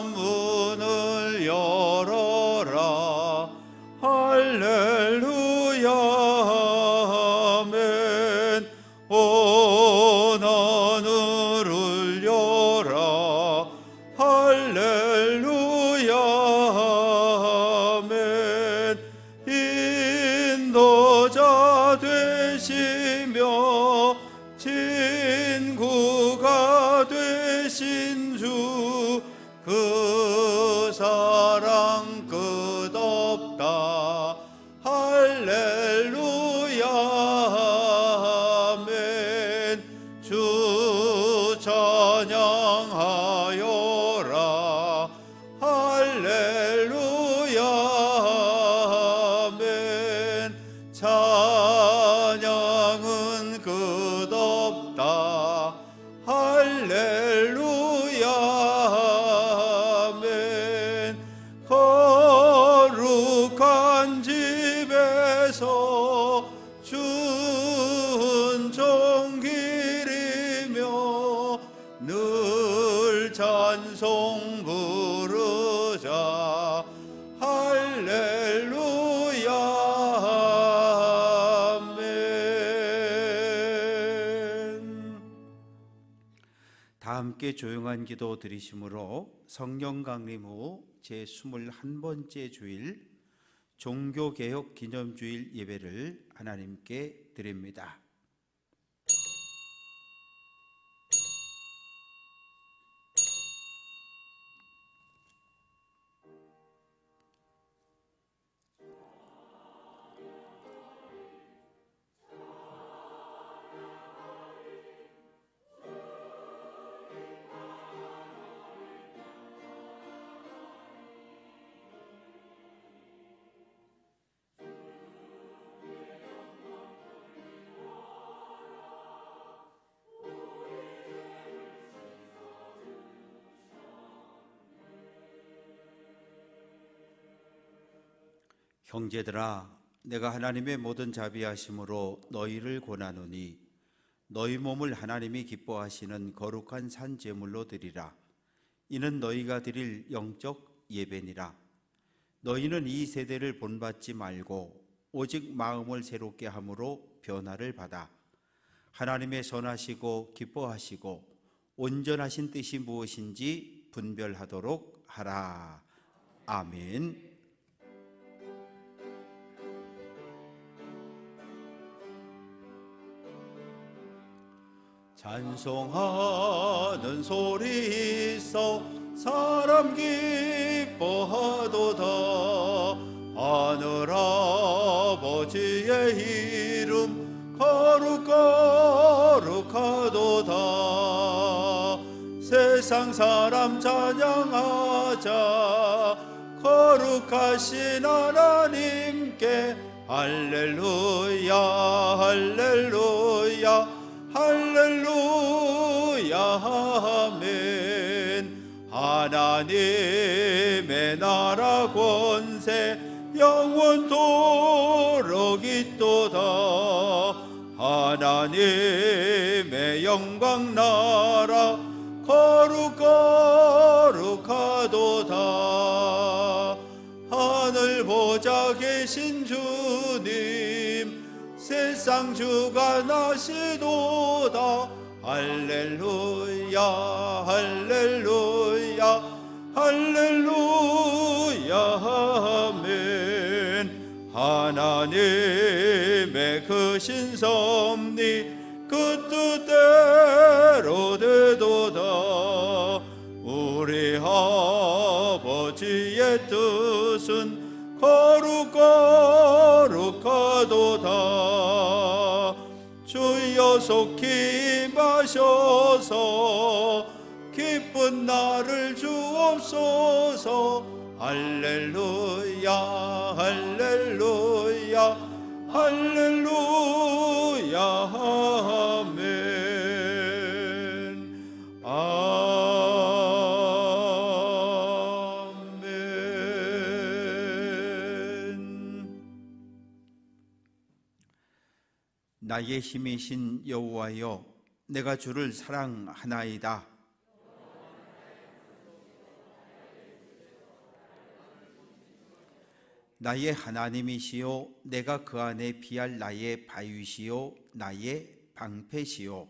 만문을 열어라. 할렐루야 아멘. 온 하늘을 열라. 할렐루야 아멘. 인도자 되시며 친구가 되신 주, 그 사랑 끝없다. 할렐루야 아멘. 주 찬양하여라. 할렐루야 아멘. 찬양은 끝없다. 할렐루야 아멘. 거룩한 집에서 준종 기리며 늘 찬송 부르자. 할렐루야 아멘. 다 함께 조용한 기도 드리심으로 성령 강림 후 제21번째 주일 종교개혁 기념주일 예배를 하나님께 드립니다. 형제들아, 내가 하나님의 모든 자비하심으로 너희를 권하노니 너희 몸을 하나님이 기뻐하시는 거룩한 산 제물로 드리라. 이는 너희가 드릴 영적 예배니라. 너희는 이 세대를 본받지 말고 오직 마음을 새롭게 함으로 변화를 받아 하나님의 선하시고 기뻐하시고 온전하신 뜻이 무엇인지 분별하도록 하라. 아멘. 찬송하는 소리 있어 사람 기뻐하도다. 하늘 아버지의 이름 거룩거룩하도다. 세상 사람 찬양하자. 거룩하신 하나님께 할렐루야 할렐루야 할렐루야 아멘. 하나님의 나라 권세 영원토록 있도다. 하나님의 영광 나라 거룩거룩하도다. 하늘 보좌 계신 주님 세상 주가 나시도다. 할렐루야 할렐루야 할렐루야 아멘. 하나님의 크신 섭리 그 뜻대로 되도다. 우리 아버지의 뜻은 거룩거룩하도다. 주여 속히 임하셔서 기쁜 날을 주옵소서. 할렐루야 할렐루야 할렐루야 아멘. 아멘. 나의 힘이신 여호와여, 내가 주를 사랑하나이다. 나의 하나님이시요 내가 그 안에 피할 나의 바위시요 나의 방패시요.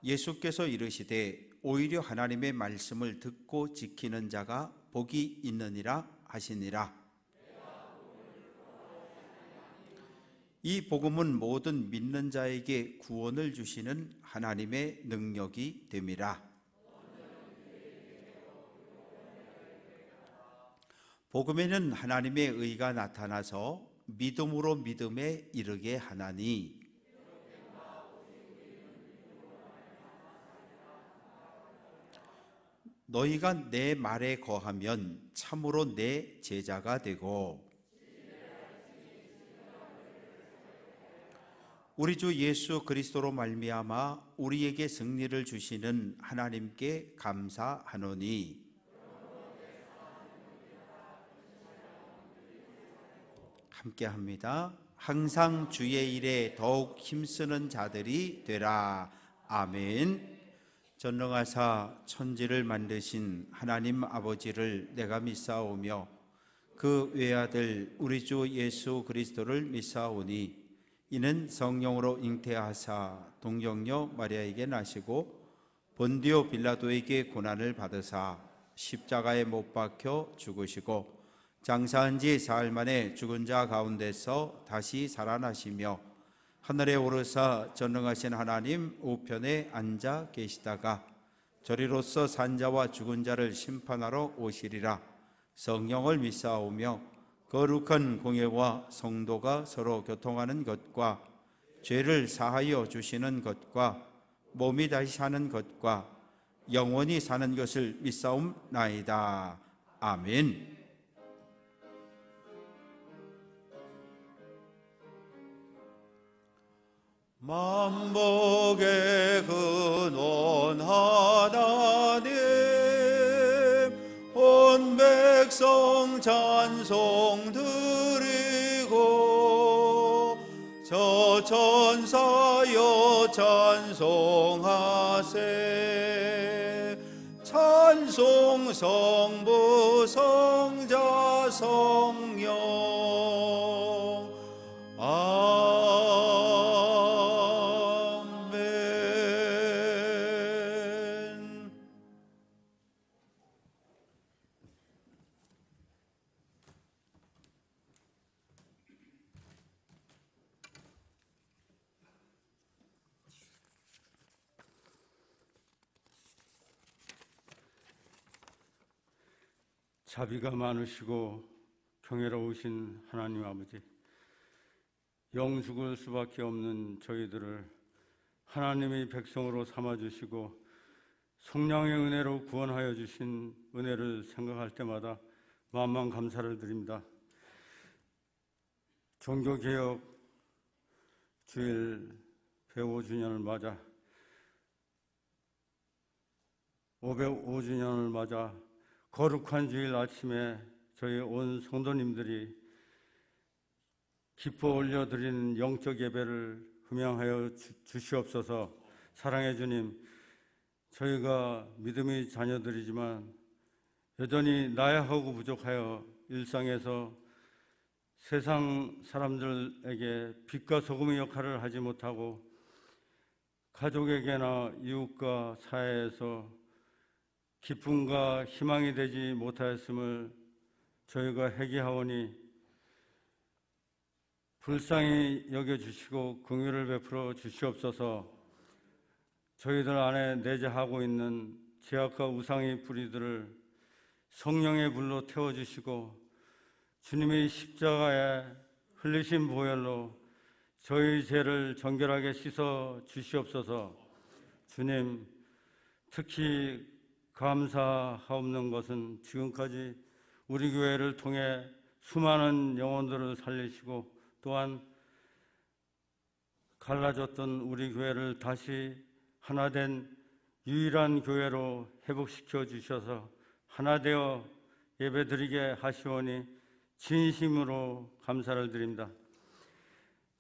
예수께서 이르시되 오히려 하나님의 말씀을 듣고 지키는 자가 복이 있느니라 하시니라. 이 복음은 모든 믿는 자에게 구원을 주시는 하나님의 능력이 됨이라. 복음에는 하나님의 의가 나타나서 믿음으로 믿음에 이르게 하나니, 너희가 내 말에 거하면 참으로 내 제자가 되고 우리 주 예수 그리스도로 말미암아 우리에게 승리를 주시는 하나님께 감사하노니, 함께합니다. 항상 주의 일에 더욱 힘쓰는 자들이 되라. 아멘. 전능하사 천지를 만드신 하나님 아버지를 내가 믿사오며 그 외아들 우리 주 예수 그리스도를 믿사오니, 이는 성령으로 잉태하사 동정녀 마리아에게 나시고 본디오 빌라도에게 고난을 받으사 십자가에 못 박혀 죽으시고 장사한 지 사흘 만에 죽은 자 가운데서 다시 살아나시며 하늘에 오르사 전능하신 하나님 우편에 앉아 계시다가 저리로서 산자와 죽은 자를 심판하러 오시리라. 성령을 믿사오며 거룩한 공예와 성도가 서로 교통하는 것과 죄를 사하여 주시는 것과 몸이 다시 사는 것과 영원히 사는 것을 믿사옵나이다. 아멘. 만복의 근원 하나님, 온 백성 찬송 드리고 저 천사여 찬송하세. 찬송 성부 성자 성령. 자비가 많으시고 경외로우신 하나님 아버지, 영죽을 수밖에 없는 저희들을 하나님의 백성으로 삼아주시고 성령의 은혜로 구원하여 주신 은혜를 생각할 때마다 만만 감사를 드립니다. 종교개혁 주일 105주년을 맞아 505주년을 맞아 거룩한 주일 아침에 저희 온 성도님들이 기뻐 올려드리는 영적 예배를 흠양하여 주시옵소서. 사랑해 주님, 저희가 믿음의 자녀들이지만 여전히 나약하고 부족하여 일상에서 세상 사람들에게 빛과 소금의 역할을 하지 못하고 가족에게나 이웃과 사회에서 기쁨과 희망이 되지 못하였음을 저희가 회개하오니 불쌍히 여겨주시고 긍휼을 베풀어 주시옵소서. 저희들 안에 내재하고 있는 죄악과 우상의 뿌리들을 성령의 불로 태워주시고 주님의 십자가에 흘리신 보혈로 저희 죄를 정결하게 씻어 주시옵소서. 주님, 특히 감사하옵는 것은 지금까지 우리 교회를 통해 수많은 영혼들을 살리시고 또한 갈라졌던 우리 교회를 다시 하나된 유일한 교회로 회복시켜 주셔서 하나 되어 예배드리게 하시오니 진심으로 감사를 드립니다.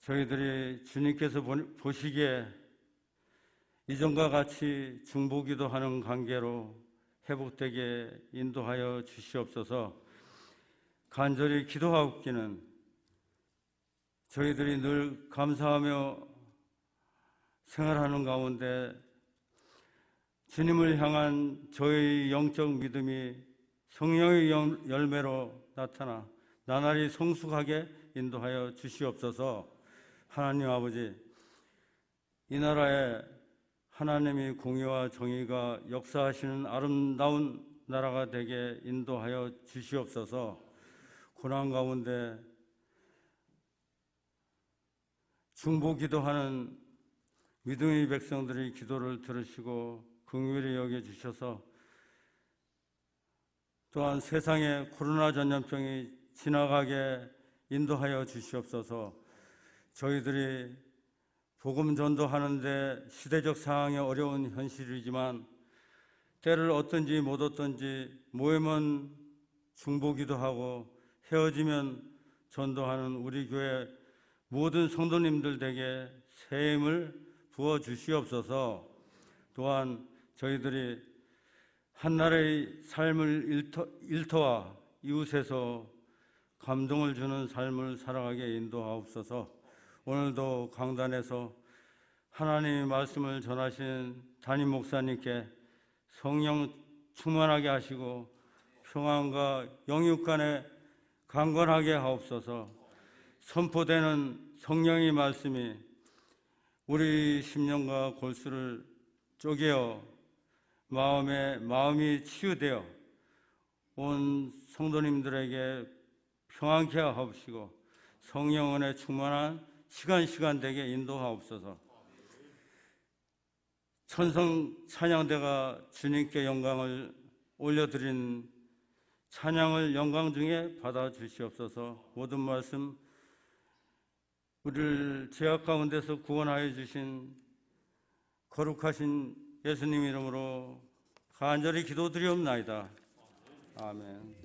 저희들이 주님께서 보시기에 이전과 같이 중보기도 하는 관계로 회복되게 인도하여 주시옵소서. 간절히 기도하옵기는 저희들이 늘 감사하며 생활하는 가운데 주님을 향한 저희 영적 믿음이 성령의 열매로 나타나 나날이 성숙하게 인도하여 주시옵소서. 하나님 아버지, 이 나라에 하나님의 공의와 정의가 역사하시는 아름다운 나라가 되게 인도하여 주시옵소서. 고난 가운데 중보기도하는 믿음의 백성들의 기도를 들으시고 긍휼히 여겨주셔서 또한 세상에 코로나 전염병이 지나가게 인도하여 주시옵소서. 저희들이 복음 전도하는데 시대적 상황이 어려운 현실이지만 때를 얻든지 못 얻든지 모이면 중보기도하고 헤어지면 전도하는 우리 교회 모든 성도님들에게 새 힘을 부어주시옵소서. 또한 저희들이 한나라의 삶을 일터와 이웃에서 감동을 주는 삶을 살아가게 인도하옵소서. 오늘도 강단에서 하나님의 말씀을 전하신 담임 목사님께 성령 충만하게 하시고 평안과 영육 간에 강건하게 하옵소서. 선포되는 성령의 말씀이 우리 심령과 골수를 쪼개어 마음이 치유되어 온 성도님들에게 평안케 하옵시고 성령 은혜 충만한 시간 되게 인도하옵소서. 천성 찬양대가 주님께 영광을 올려드린 찬양을 영광 중에 받아주시옵소서. 모든 말씀 우리를 죄악 가운데서 구원하여 주신 거룩하신 예수님 이름으로 간절히 기도드리옵나이다. 아멘.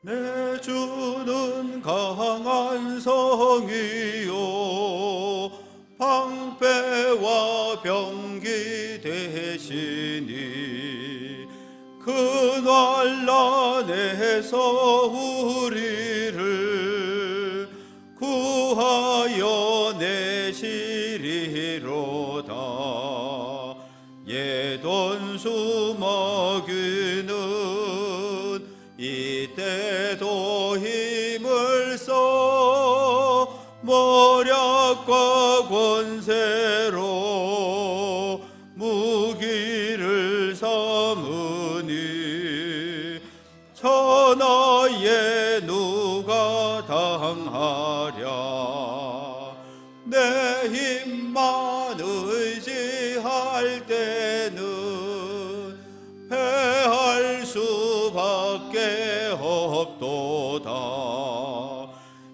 내 주는 강한 성이요 방패와 병기 되시니 그 난란에서 우리를 구하여 내시리로다. 예돈수 먹이는 이때도 힘을 써 머략과 권세로 무기를 삼으니 천하에 누가 당하랴. 내 힘만 의지할 때는 패할 수밖에 없도다.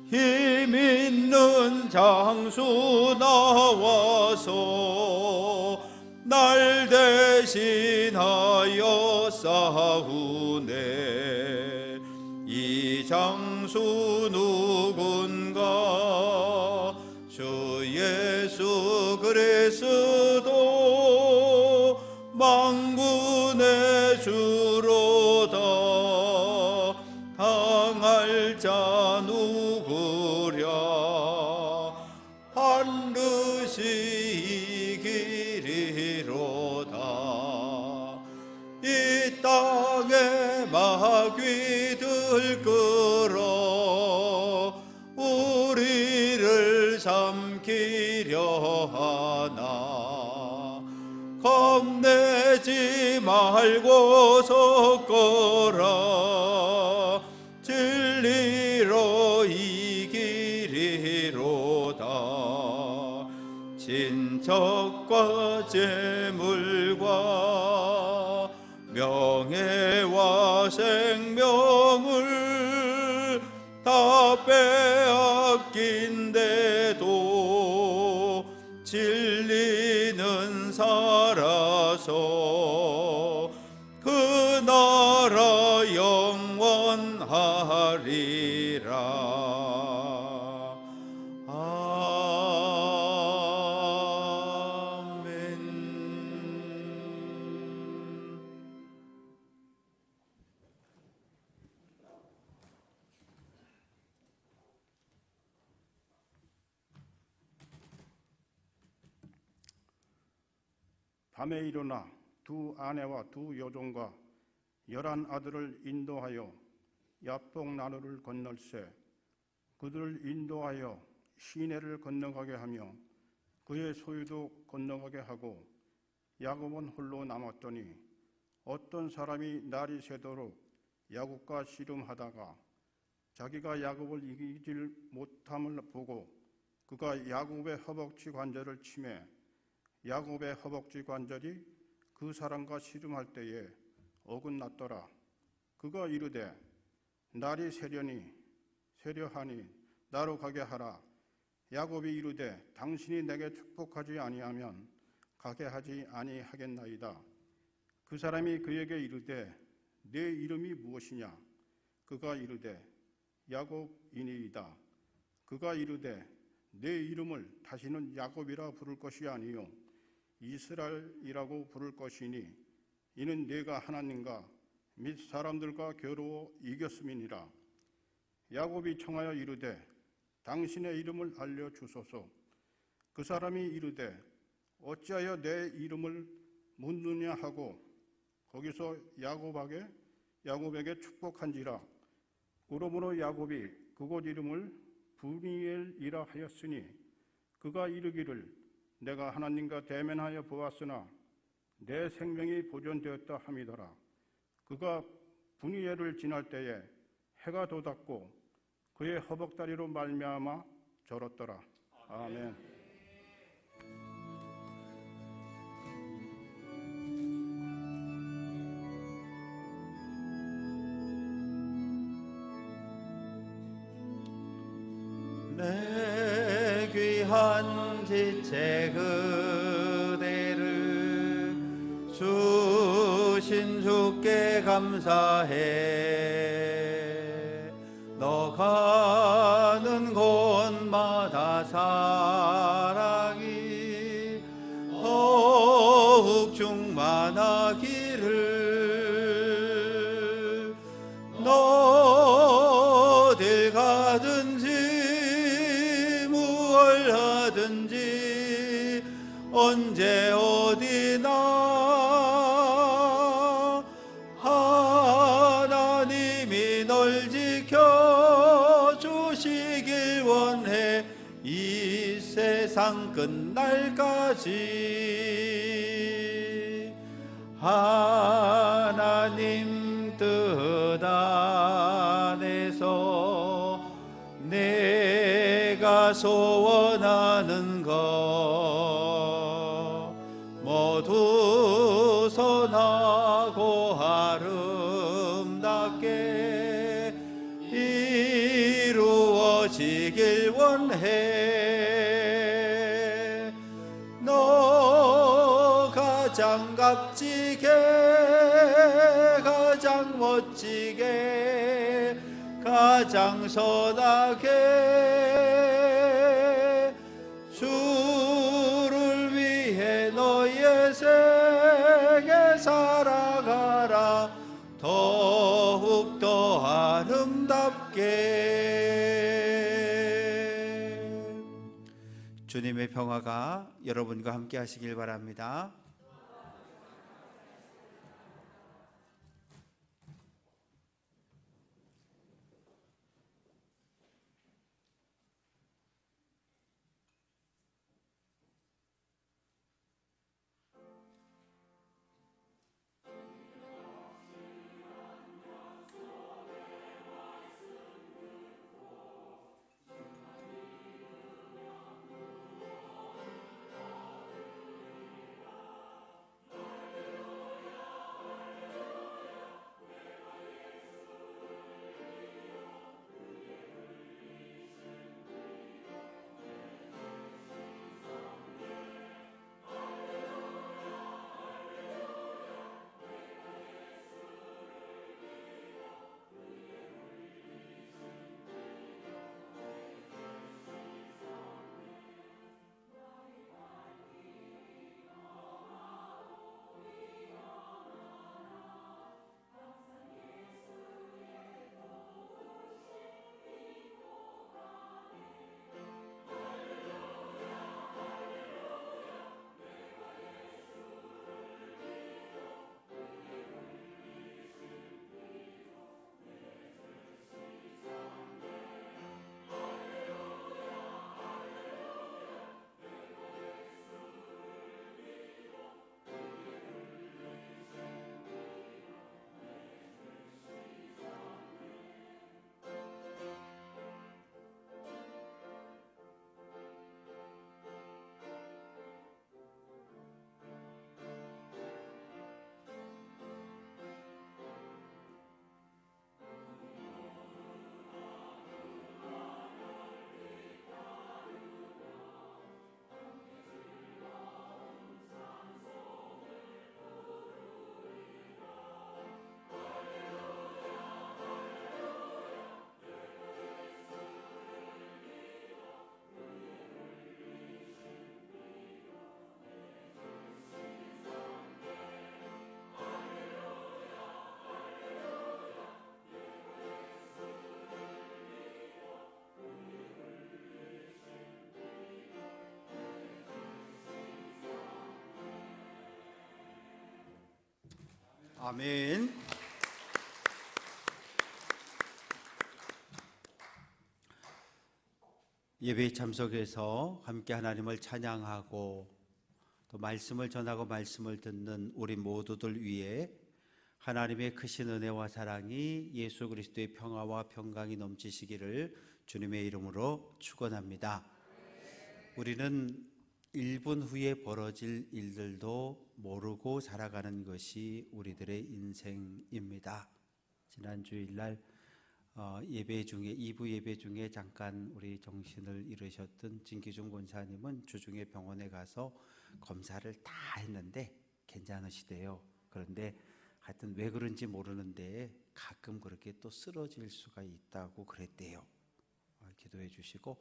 힘 있는 장수 나와서 날 대신하여 싸우네. 이 장수 누군가? 주 예수 그리스도 만군의 주로다. 당할 자 누구랴? 반드시 이기리로다. 이 땅에 마귀들 끌어 우리를 삼키려 하나 겁내 내지 말고 섞어라. 진리로 이기리로다. 친척과 재물과 명예와 생명을 다 빼앗긴데도 진리는 살아서 그 나라 영원하리라. 밤에 일어나 두 아내와 두 여종과 11 아들을 인도하여 야복 나루를 건널세. 그들을 인도하여 시내를 건너가게 하며 그의 소유도 건너가게 하고 야곱은 홀로 남았더니 어떤 사람이 날이 새도록 야곱과 씨름하다가 자기가 야곱을 이기질 못함을 보고 그가 야곱의 허벅지 관절을 치매 야곱의 허벅지 관절이 그 사람과 씨름할 때에 어긋났더라. 그가 이르되 날이 세려하니 나로 가게 하라. 야곱이 이르되 당신이 내게 축복하지 아니하면 가게 하지 아니하겠나이다. 그 사람이 그에게 이르되 내 이름이 무엇이냐? 그가 이르되 야곱이니이다. 그가 이르되 내 이름을 다시는 야곱이라 부를 것이 아니요 이스라엘이라고 부를 것이니 이는 내가 하나님과 및 사람들과 겨루어 이겼음이니라. 야곱이 청하여 이르되 당신의 이름을 알려주소서. 그 사람이 이르되 어찌하여 내 이름을 묻느냐 하고 거기서 야곱에게 축복한지라. 그러므로 야곱이 그곳 이름을 브니엘이라 하였으니 그가 이르기를 내가 하나님과 대면하여 보았으나 내 생명이 보존되었다 함이더라. 그가 브니엘을 지날 때에 해가 돋았고 그의 허벅다리로 말미암아 절었더라. 아멘. 내 귀한 지체 그대를 주신 주께 감사해. 너 가는 곳마다 사랑이 더욱 충만하기를. 너 어딜 가든지 무얼 하든지 언제 어디나 하나님이 널 지켜주시길 원해. 이 세상 끝날까지 하나님 뜻 안에서 내가 소원하는 것 모두 선하고 아름답게 이루어지길 원해. 너 가장 값지게 가장 멋지게 가장 선하게 주를 위해 너의 생에 살아가라. 더욱더 아름답게. 주님의 평화가 여러분과 함께 하시길 바랍니다. 아멘. 예배에 참석해서 함께 하나님을 찬양하고 또 말씀을 전하고 말씀을 듣는 우리 모두들 위해 하나님의 크신 은혜와 사랑이 예수 그리스도의 평화와 평강이 넘치시기를 주님의 이름으로 축원합니다. 우리는 1분 후에 벌어질 일들도 모르고 살아가는 것이 우리들의 인생입니다. 지난 주일날 예배 중에 2부 예배 중에 잠깐 우리 정신을 잃으셨던 진기중 권사님은 주중에 병원에 가서 검사를 다 했는데 괜찮으시대요. 그런데 하여튼 왜 그런지 모르는데 가끔 그렇게 또 쓰러질 수가 있다고 그랬대요. 기도해 주시고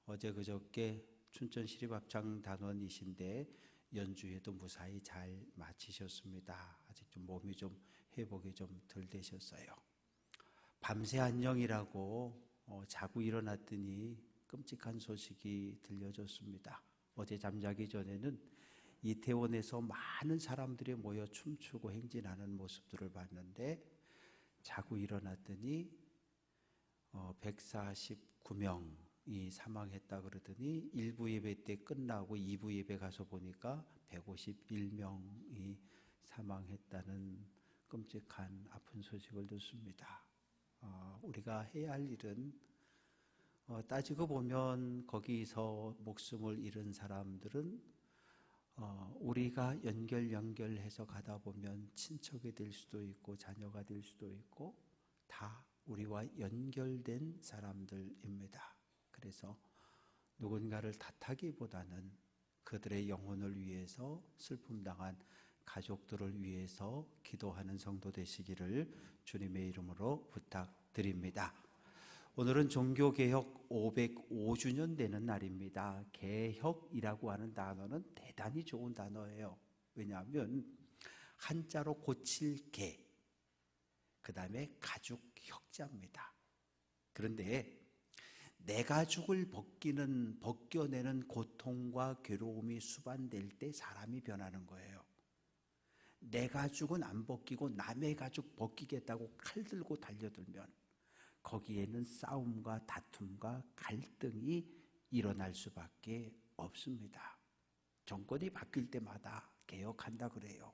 어제 그저께 춘천 시립합창 단원이신데 연주회도 무사히 잘 마치셨습니다. 아직 좀 몸이 좀 회복이 좀 덜 되셨어요. 밤새 안녕이라고 자고 일어났더니 끔찍한 소식이 들려졌습니다. 어제 잠자기 전에는 이태원에서 많은 사람들이 모여 춤추고 행진하는 모습들을 봤는데 자고 일어났더니 149명이 사망했다 그러더니 1부 예배 때 끝나고 2부 예배 가서 보니까 151명이 사망했다는 끔찍한 아픈 소식을 듣습니다. 우리가 해야 할 일은 따지고 보면 거기서 목숨을 잃은 사람들은 우리가 연결해서 가다 보면 친척이 될 수도 있고 자녀가 될 수도 있고 다 우리와 연결된 사람들입니다. 그래서 누군가를 탓하기보다는 그들의 영혼을 위해서 슬픔당한 가족들을 위해서 기도하는 성도 되시기를 주님의 이름으로 부탁드립니다. 오늘은 종교개혁 505주년 되는 날입니다. 개혁이라고 하는 단어는 대단히 좋은 단어예요. 왜냐하면 한자로 고칠 개, 그 다음에 가죽 혁자입니다. 그런데 내 가죽을 벗겨내는 고통과 괴로움이 수반될 때 사람이 변하는 거예요. 내 가죽은 안 벗기고 남의 가죽 벗기겠다고 칼 들고 달려들면 거기에는 싸움과 다툼과 갈등이 일어날 수밖에 없습니다. 정권이 바뀔 때마다 개혁한다 그래요.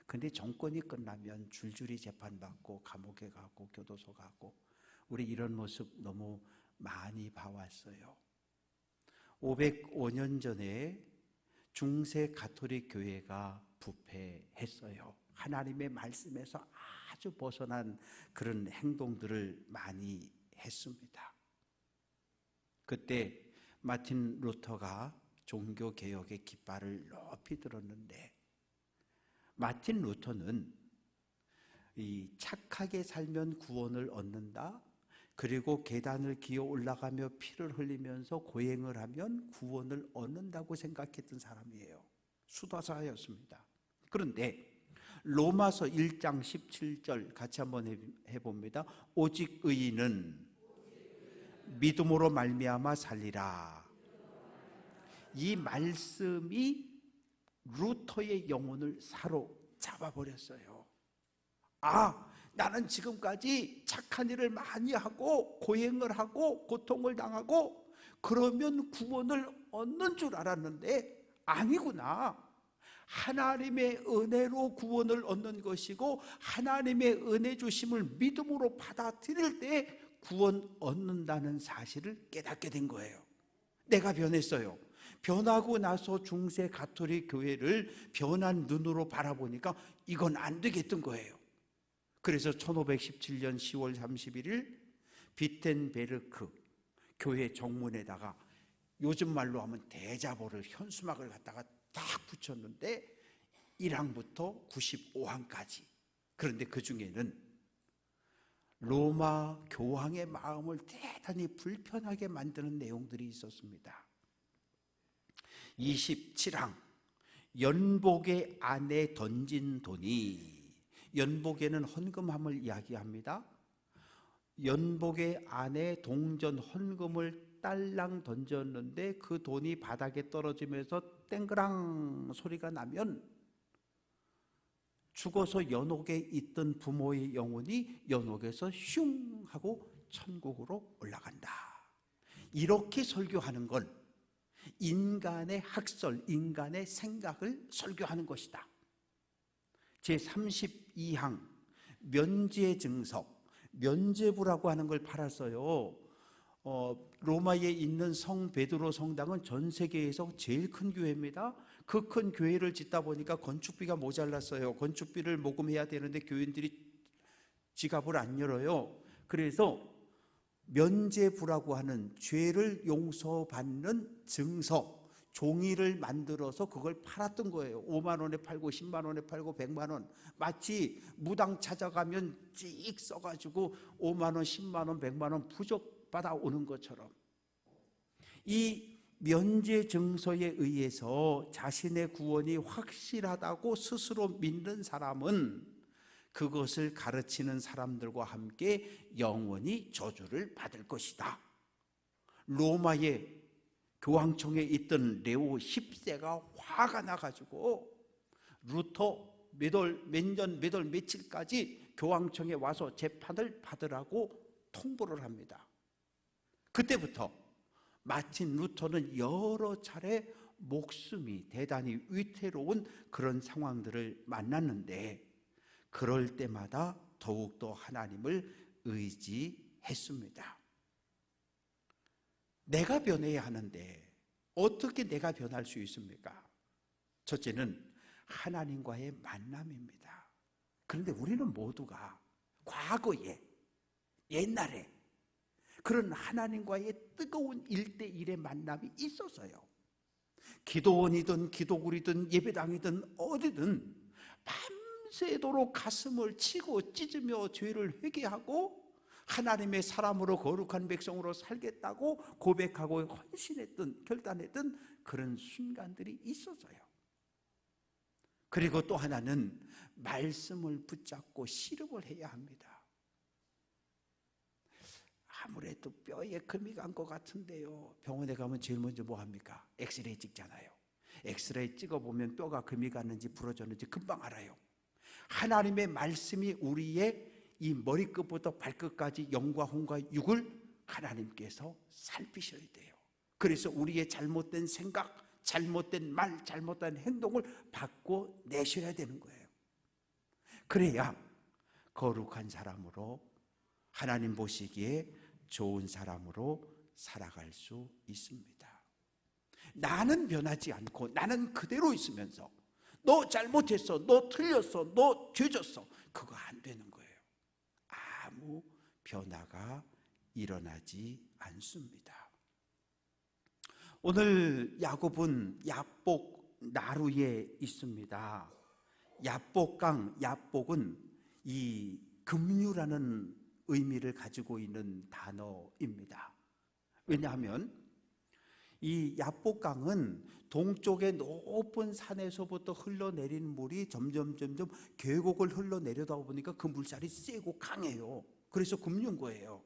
근데 정권이 끝나면 줄줄이 재판받고 감옥에 가고 교도소 가고 우리 이런 모습 너무 많이 봐왔어요. 505년 전에 중세 가톨릭 교회가 부패했어요. 하나님의 말씀에서 아주 벗어난 그런 행동들을 많이 했습니다. 그때 마틴 루터가 종교개혁의 깃발을 높이 들었는데 마틴 루터는 이 착하게 살면 구원을 얻는다, 그리고 계단을 기어 올라가며 피를 흘리면서 고행을 하면 구원을 얻는다고 생각했던 사람이에요. 수도사였습니다. 그런데 로마서 1장 17절 같이 한번 해봅니다. 오직 의인은 믿음으로 말미암아 살리라. 이 말씀이 루터의 영혼을 사로잡아 버렸어요. 나는 지금까지 착한 일을 많이 하고 고행을 하고 고통을 당하고 그러면 구원을 얻는 줄 알았는데 아니구나. 하나님의 은혜로 구원을 얻는 것이고 하나님의 은혜 주심을 믿음으로 받아들일 때 구원 얻는다는 사실을 깨닫게 된 거예요. 내가 변했어요. 변하고 나서 중세 가톨릭 교회를 변한 눈으로 바라보니까 이건 안 되겠던 거예요. 그래서 1517년 10월 31일 비텐베르크 교회 정문에다가 요즘 말로 하면 대자보를 현수막을 갖다가 딱 붙였는데 1항부터 95항까지. 그런데 그 중에는 로마 교황의 마음을 대단히 불편하게 만드는 내용들이 있었습니다. 27항 연복의 안에 던진 돈이, 연복에는 헌금함을 이야기합니다. 연복의 안에 동전 헌금을 딸랑 던졌는데 그 돈이 바닥에 떨어지면서 땡그랑 소리가 나면 죽어서 연옥에 있던 부모의 영혼이 연옥에서 슝 하고 천국으로 올라간다. 이렇게 설교하는 건 인간의 학설, 인간의 생각을 설교하는 것이다. 제32항 면죄증서, 면죄부라고 하는 걸 팔았어요. 로마에 있는 성 베드로 성당은 전 세계에서 제일 큰 교회입니다. 그 큰 교회를 짓다 보니까 건축비가 모자랐어요. 건축비를 모금해야 되는데 교인들이 지갑을 안 열어요. 그래서 면죄부라고 하는 죄를 용서받는 증서, 종이를 만들어서 그걸 팔았던 거예요. 5만 원에 팔고 10만 원에 팔고 100만 원. 마치 무당 찾아가면 찍 써가지고 5만 원, 10만 원, 100만 원 부적 받아오는 것처럼, 이 면죄 증서에 의해서 자신의 구원이 확실하다고 스스로 믿는 사람은 그것을 가르치는 사람들과 함께 영원히 저주를 받을 것이다. 로마의 교황청에 있던 레오 10세가 화가 나가지고 루터 몇 년, 며칠까지 교황청에 와서 재판을 받으라고 통보를 합니다. 그때부터 마침 루터는 여러 차례 목숨이 대단히 위태로운 그런 상황들을 만났는데, 그럴 때마다 더욱더 하나님을 의지했습니다. 내가 변해야 하는데 어떻게 내가 변할 수 있습니까? 첫째는 하나님과의 만남입니다. 그런데 우리는 모두가 과거에, 옛날에 그런 하나님과의 뜨거운 1대1의 만남이 있었어요. 기도원이든 기도굴이든 예배당이든 어디든 밤새도록 가슴을 치고 찢으며 죄를 회개하고 하나님의 사람으로 거룩한 백성으로 살겠다고 고백하고 헌신했던, 결단했던 그런 순간들이 있었어요. 그리고 또 하나는 말씀을 붙잡고 씨름을 해야 합니다. 아무래도 뼈에 금이 간 것 같은데요. 병원에 가면 제일 먼저 뭐 합니까? 엑스레이 찍잖아요. 엑스레이 찍어보면 뼈가 금이 갔는지 부러졌는지 금방 알아요. 하나님의 말씀이 우리의 이 머리끝부터 발끝까지 영과 혼과 육을 하나님께서 살피셔야 돼요. 그래서 우리의 잘못된 생각, 잘못된 말, 잘못된 행동을 바꿔내셔야 되는 거예요. 그래야 거룩한 사람으로, 하나님 보시기에 좋은 사람으로 살아갈 수 있습니다. 나는 변하지 않고 나는 그대로 있으면서 너 잘못했어, 너 틀렸어, 너 죄졌어, 그거 안 되는 거예요. 아무 변화가 일어나지 않습니다. 오늘 야곱은 야복 나루에 있습니다. 야복강, 야복은 이 급류라는 의미를 가지고 있는 단어입니다. 왜냐하면 이 야복강은 동쪽의 높은 산에서부터 흘러내린 물이 점점 계곡을 흘러내려다 보니까 그 물살이 세고 강해요. 그래서 급류인 거예요.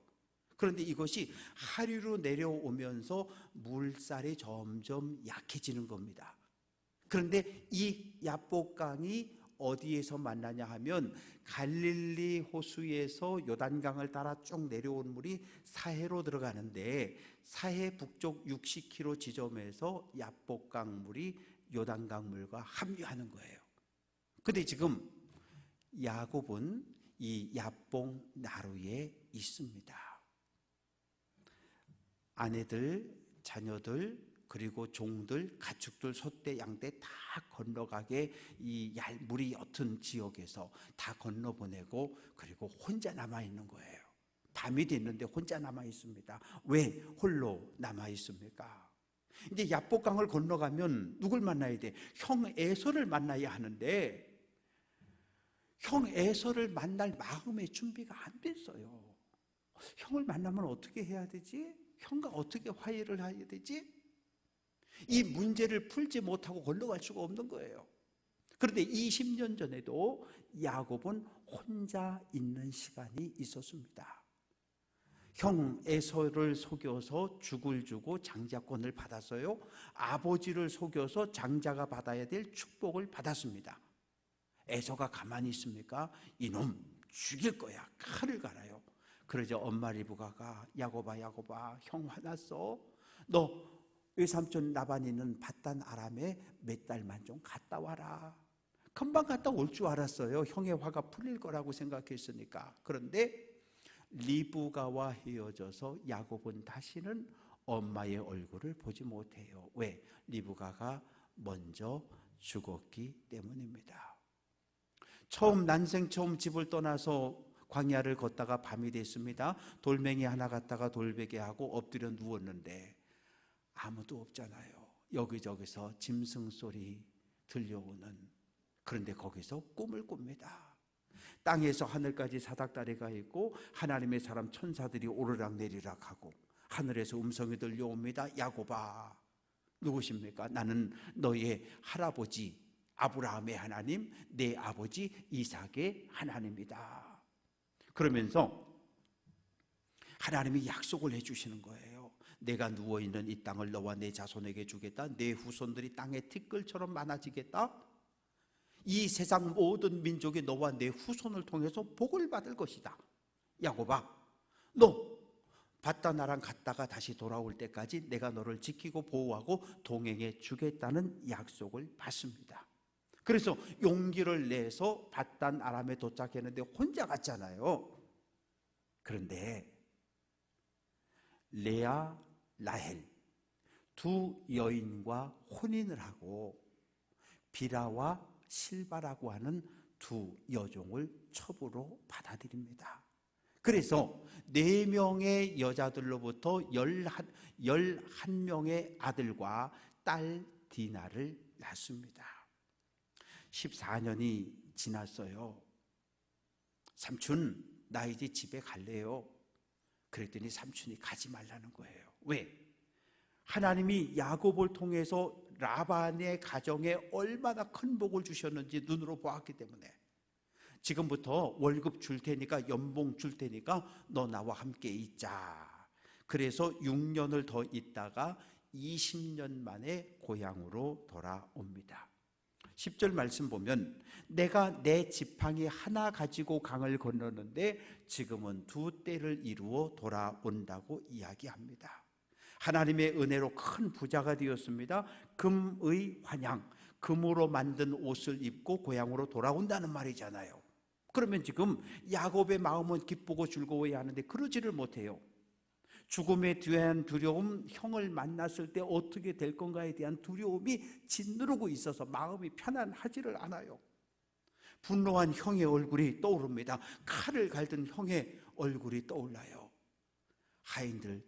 그런데 이것이 하류로 내려오면서 물살이 점점 약해지는 겁니다. 그런데 이 야복강이 어디에서 만나냐 하면 갈릴리 호수에서 요단강을 따라 쭉 내려온 물이 사해로 들어가는데, 사해 북쪽 60km 지점에서 야복강 물이 요단강 물과 합류하는 거예요. 근데 지금 야곱은 이 야복 나루에 있습니다. 아내들, 자녀들, 그리고 종들, 가축들, 소떼, 양떼 다 건너가게 이 물이 옅은 지역에서 다 건너보내고, 그리고 혼자 남아있는 거예요. 밤이 됐는데 혼자 남아있습니다. 왜 홀로 남아있습니까? 이제 야복강을 건너가면 누굴 만나야 돼? 형 에서를 만나야 하는데, 형 에서를 만날 마음의 준비가 안 됐어요. 형을 만나면 어떻게 해야 되지? 형과 어떻게 화해를 해야 되지? 이 문제를 풀지 못하고 건너갈 수가 없는 거예요. 그런데 20년 전에도 야곱은 혼자 있는 시간이 있었습니다. 형 에서를 속여서 죽을 주고 장자권을 받았어요. 아버지를 속여서 장자가 받아야 될 축복을 받았습니다. 에서가 가만히 있습니까? 이놈 죽일 거야. 칼을 갈아요. 그러자 엄마 리브가가 야곱아 형 화났어? 너 외삼촌 라반이는 밧단 아람에 몇 달만 좀 갔다 와라. 금방 갔다 올 줄 알았어요. 형의 화가 풀릴 거라고 생각했으니까. 그런데 리브가와 헤어져서 야곱은 다시는 엄마의 얼굴을 보지 못해요. 왜? 리브가가 먼저 죽었기 때문입니다. 난생 처음 집을 떠나서 광야를 걷다가 밤이 됐습니다. 돌멩이 하나 갖다가 돌베개 하고 엎드려 누웠는데 아무도 없잖아요. 여기저기서 짐승 소리 들려오는, 그런데 거기서 꿈을 꿉니다. 땅에서 하늘까지 사닥다리가 있고 하나님의 사람 천사들이 오르락 내리락 하고 하늘에서 음성이 들려옵니다. 야곱아, 누구십니까? 나는 너의 할아버지 아브라함의 하나님, 내 아버지 이삭의 하나님이다. 그러면서 하나님이 약속을 해주시는 거예요. 내가 누워있는 이 땅을 너와 내 자손에게 주겠다. 내 후손들이 땅의 티끌처럼 많아지겠다. 이 세상 모든 민족이 너와 내 후손을 통해서 복을 받을 것이다. 야곱아, 너 밧다나랑 갔다가 다시 돌아올 때까지 내가 너를 지키고 보호하고 동행해 주겠다는 약속을 받습니다. 그래서 용기를 내서 밧단 아람에 도착했는데 혼자 갔잖아요. 그런데 레아, 라헬 두 여인과 혼인을 하고 비라와 실바라고 하는 두 여종을 첩으로 받아들입니다. 그래서 4명의 여자들로부터 11명의 아들과 딸 디나를 낳습니다. 14년이 지났어요. 삼촌, 나 이제 집에 갈래요. 그랬더니 삼촌이 가지 말라는 거예요. 왜? 하나님이 야곱을 통해서 라반의 가정에 얼마나 큰 복을 주셨는지 눈으로 보았기 때문에 지금부터 월급 줄 테니까, 연봉 줄 테니까 너 나와 함께 있자. 그래서 6년을 더 있다가 20년 만에 고향으로 돌아옵니다. 10절 말씀 보면 내가 내 지팡이 하나 가지고 강을 건너는데 지금은 2떼를 이루어 돌아온다고 이야기합니다. 하나님의 은혜로 큰 부자가 되었습니다. 금의 환향, 금으로 만든 옷을 입고 고향으로 돌아온다는 말이잖아요. 그러면 지금 야곱의 마음은 기쁘고 즐거워야 하는데 그러지를 못해요. 죽음에 대한 두려움, 형을 만났을 때 어떻게 될 건가에 대한 두려움이 짓누르고 있어서 마음이 편안하지를 않아요. 분노한 형의 얼굴이 떠오릅니다. 칼을 갈던 형의 얼굴이 떠올라요.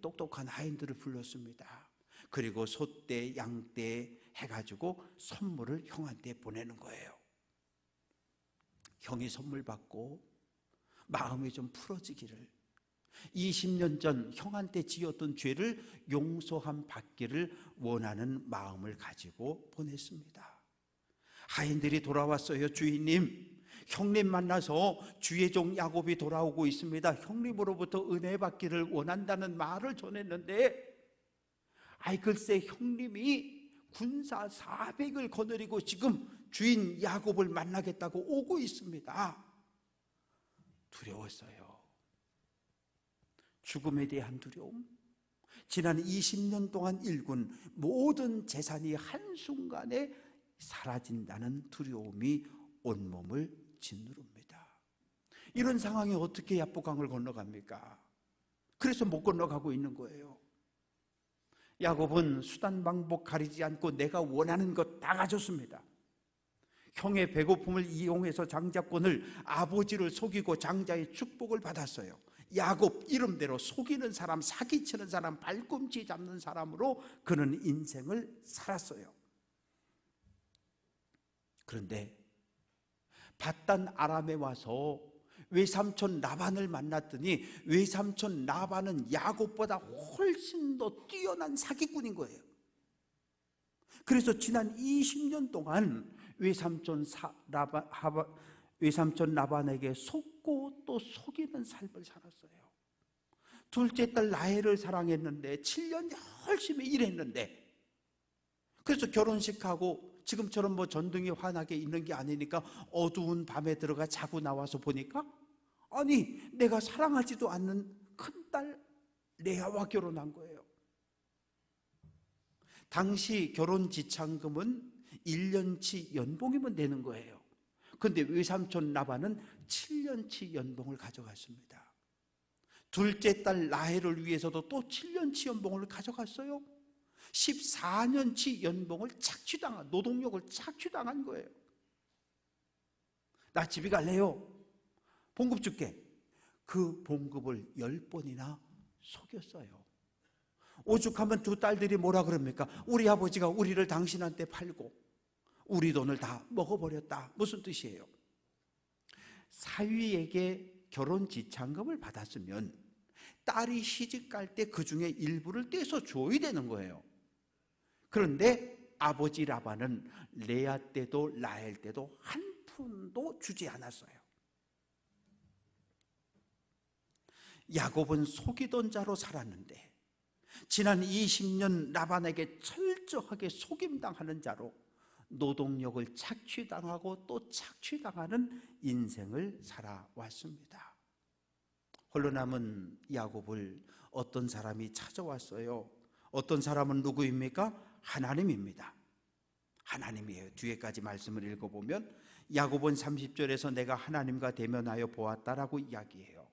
똑똑한 하인들을 불렀습니다. 그리고 소떼, 양떼 해가지고 선물을 형한테 보내는 거예요. 형이 선물 받고 마음이 좀 풀어지기를, 20년 전 형한테 지었던 죄를 용서함 받기를 원하는 마음을 가지고 보냈습니다. 하인들이 돌아왔어요. 주인님, 형님 만나서 주의 종 야곱이 돌아오고 있습니다. 형님으로부터 은혜 받기를 원한다는 말을 전했는데, 글쎄 형님이 군사 400을 거느리고 지금 주인 야곱을 만나겠다고 오고 있습니다. 두려웠어요. 죽음에 대한 두려움, 지난 20년 동안 일군 모든 재산이 한순간에 사라진다는 두려움이 온몸을 짓누릅니다. 이런 상황에 어떻게 야복강을 건너갑니까? 그래서 못 건너가고 있는 거예요. 야곱은 수단 방법 가리지 않고 내가 원하는 것 다 가졌습니다. 형의 배고픔을 이용해서 장자권을, 아버지를 속이고 장자의 축복을 받았어요. 야곱 이름대로 속이는 사람, 사기치는 사람, 발꿈치 잡는 사람으로 그는 인생을 살았어요. 그런데 밧단 아람에 와서 외삼촌 라반을 만났더니 외삼촌 라반은 야곱보다 훨씬 더 뛰어난 사기꾼인 거예요. 그래서 지난 20년 동안 외삼촌 라반에게 속고 또 속이는 삶을 살았어요. 둘째 딸 라헬을 사랑했는데 7년 열심히 일했는데, 그래서 결혼식하고 지금처럼 뭐 전등이 환하게 있는 게 아니니까 어두운 밤에 들어가 자고 나와서 보니까 아니 내가 사랑하지도 않는 큰딸 레아와 결혼한 거예요. 당시 결혼 지참금은 1년치 연봉이면 되는 거예요. 그런데 외삼촌 라반은 7년치 연봉을 가져갔습니다. 둘째 딸 라헬을 위해서도 또 7년치 연봉을 가져갔어요. 14년치 연봉을 착취당한, 노동력을 착취당한 거예요. 나 집에 갈래요. 봉급 줄게. 그 봉급을 10번이나 속였어요. 오죽하면 두 딸들이 뭐라 그럽니까? 우리 아버지가 우리를 당신한테 팔고 우리 돈을 다 먹어버렸다. 무슨 뜻이에요? 사위에게 결혼 지참금을 받았으면 딸이 시집갈 때 그 중에 일부를 떼서 줘야 되는 거예요. 그런데 아버지 라반은 레아 때도 라헬 때도 한 푼도 주지 않았어요. 야곱은 속이던 자로 살았는데 지난 20년 라반에게 철저하게 속임당하는 자로 노동력을 착취당하고 또 착취당하는 인생을 살아왔습니다. 홀로 남은 야곱을 어떤 사람이 찾아왔어요. 어떤 사람은 누구입니까? 하나님입니다. 하나님이에요. 뒤에까지 말씀을 읽어보면 야곱은 30절에서 내가 하나님과 대면하여 보았다라고 이야기해요.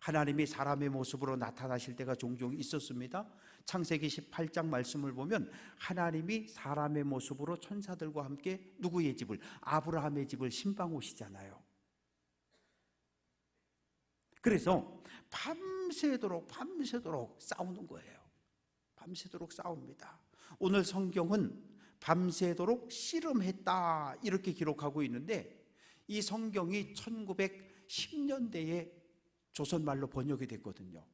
하나님이 사람의 모습으로 나타나실 때가 종종 있었습니다. 창세기 18장 말씀을 보면 하나님이 사람의 모습으로 천사들과 함께 누구의 집을? 아브라함의 집을 신방 오시잖아요. 그래서 밤새도록 싸우는 거예요. 밤새도록 싸웁니다. 오늘 성경은 밤새도록 씨름했다 이렇게 기록하고 있는데 이 성경이 1910년대에 조선말로 번역이 됐거든요.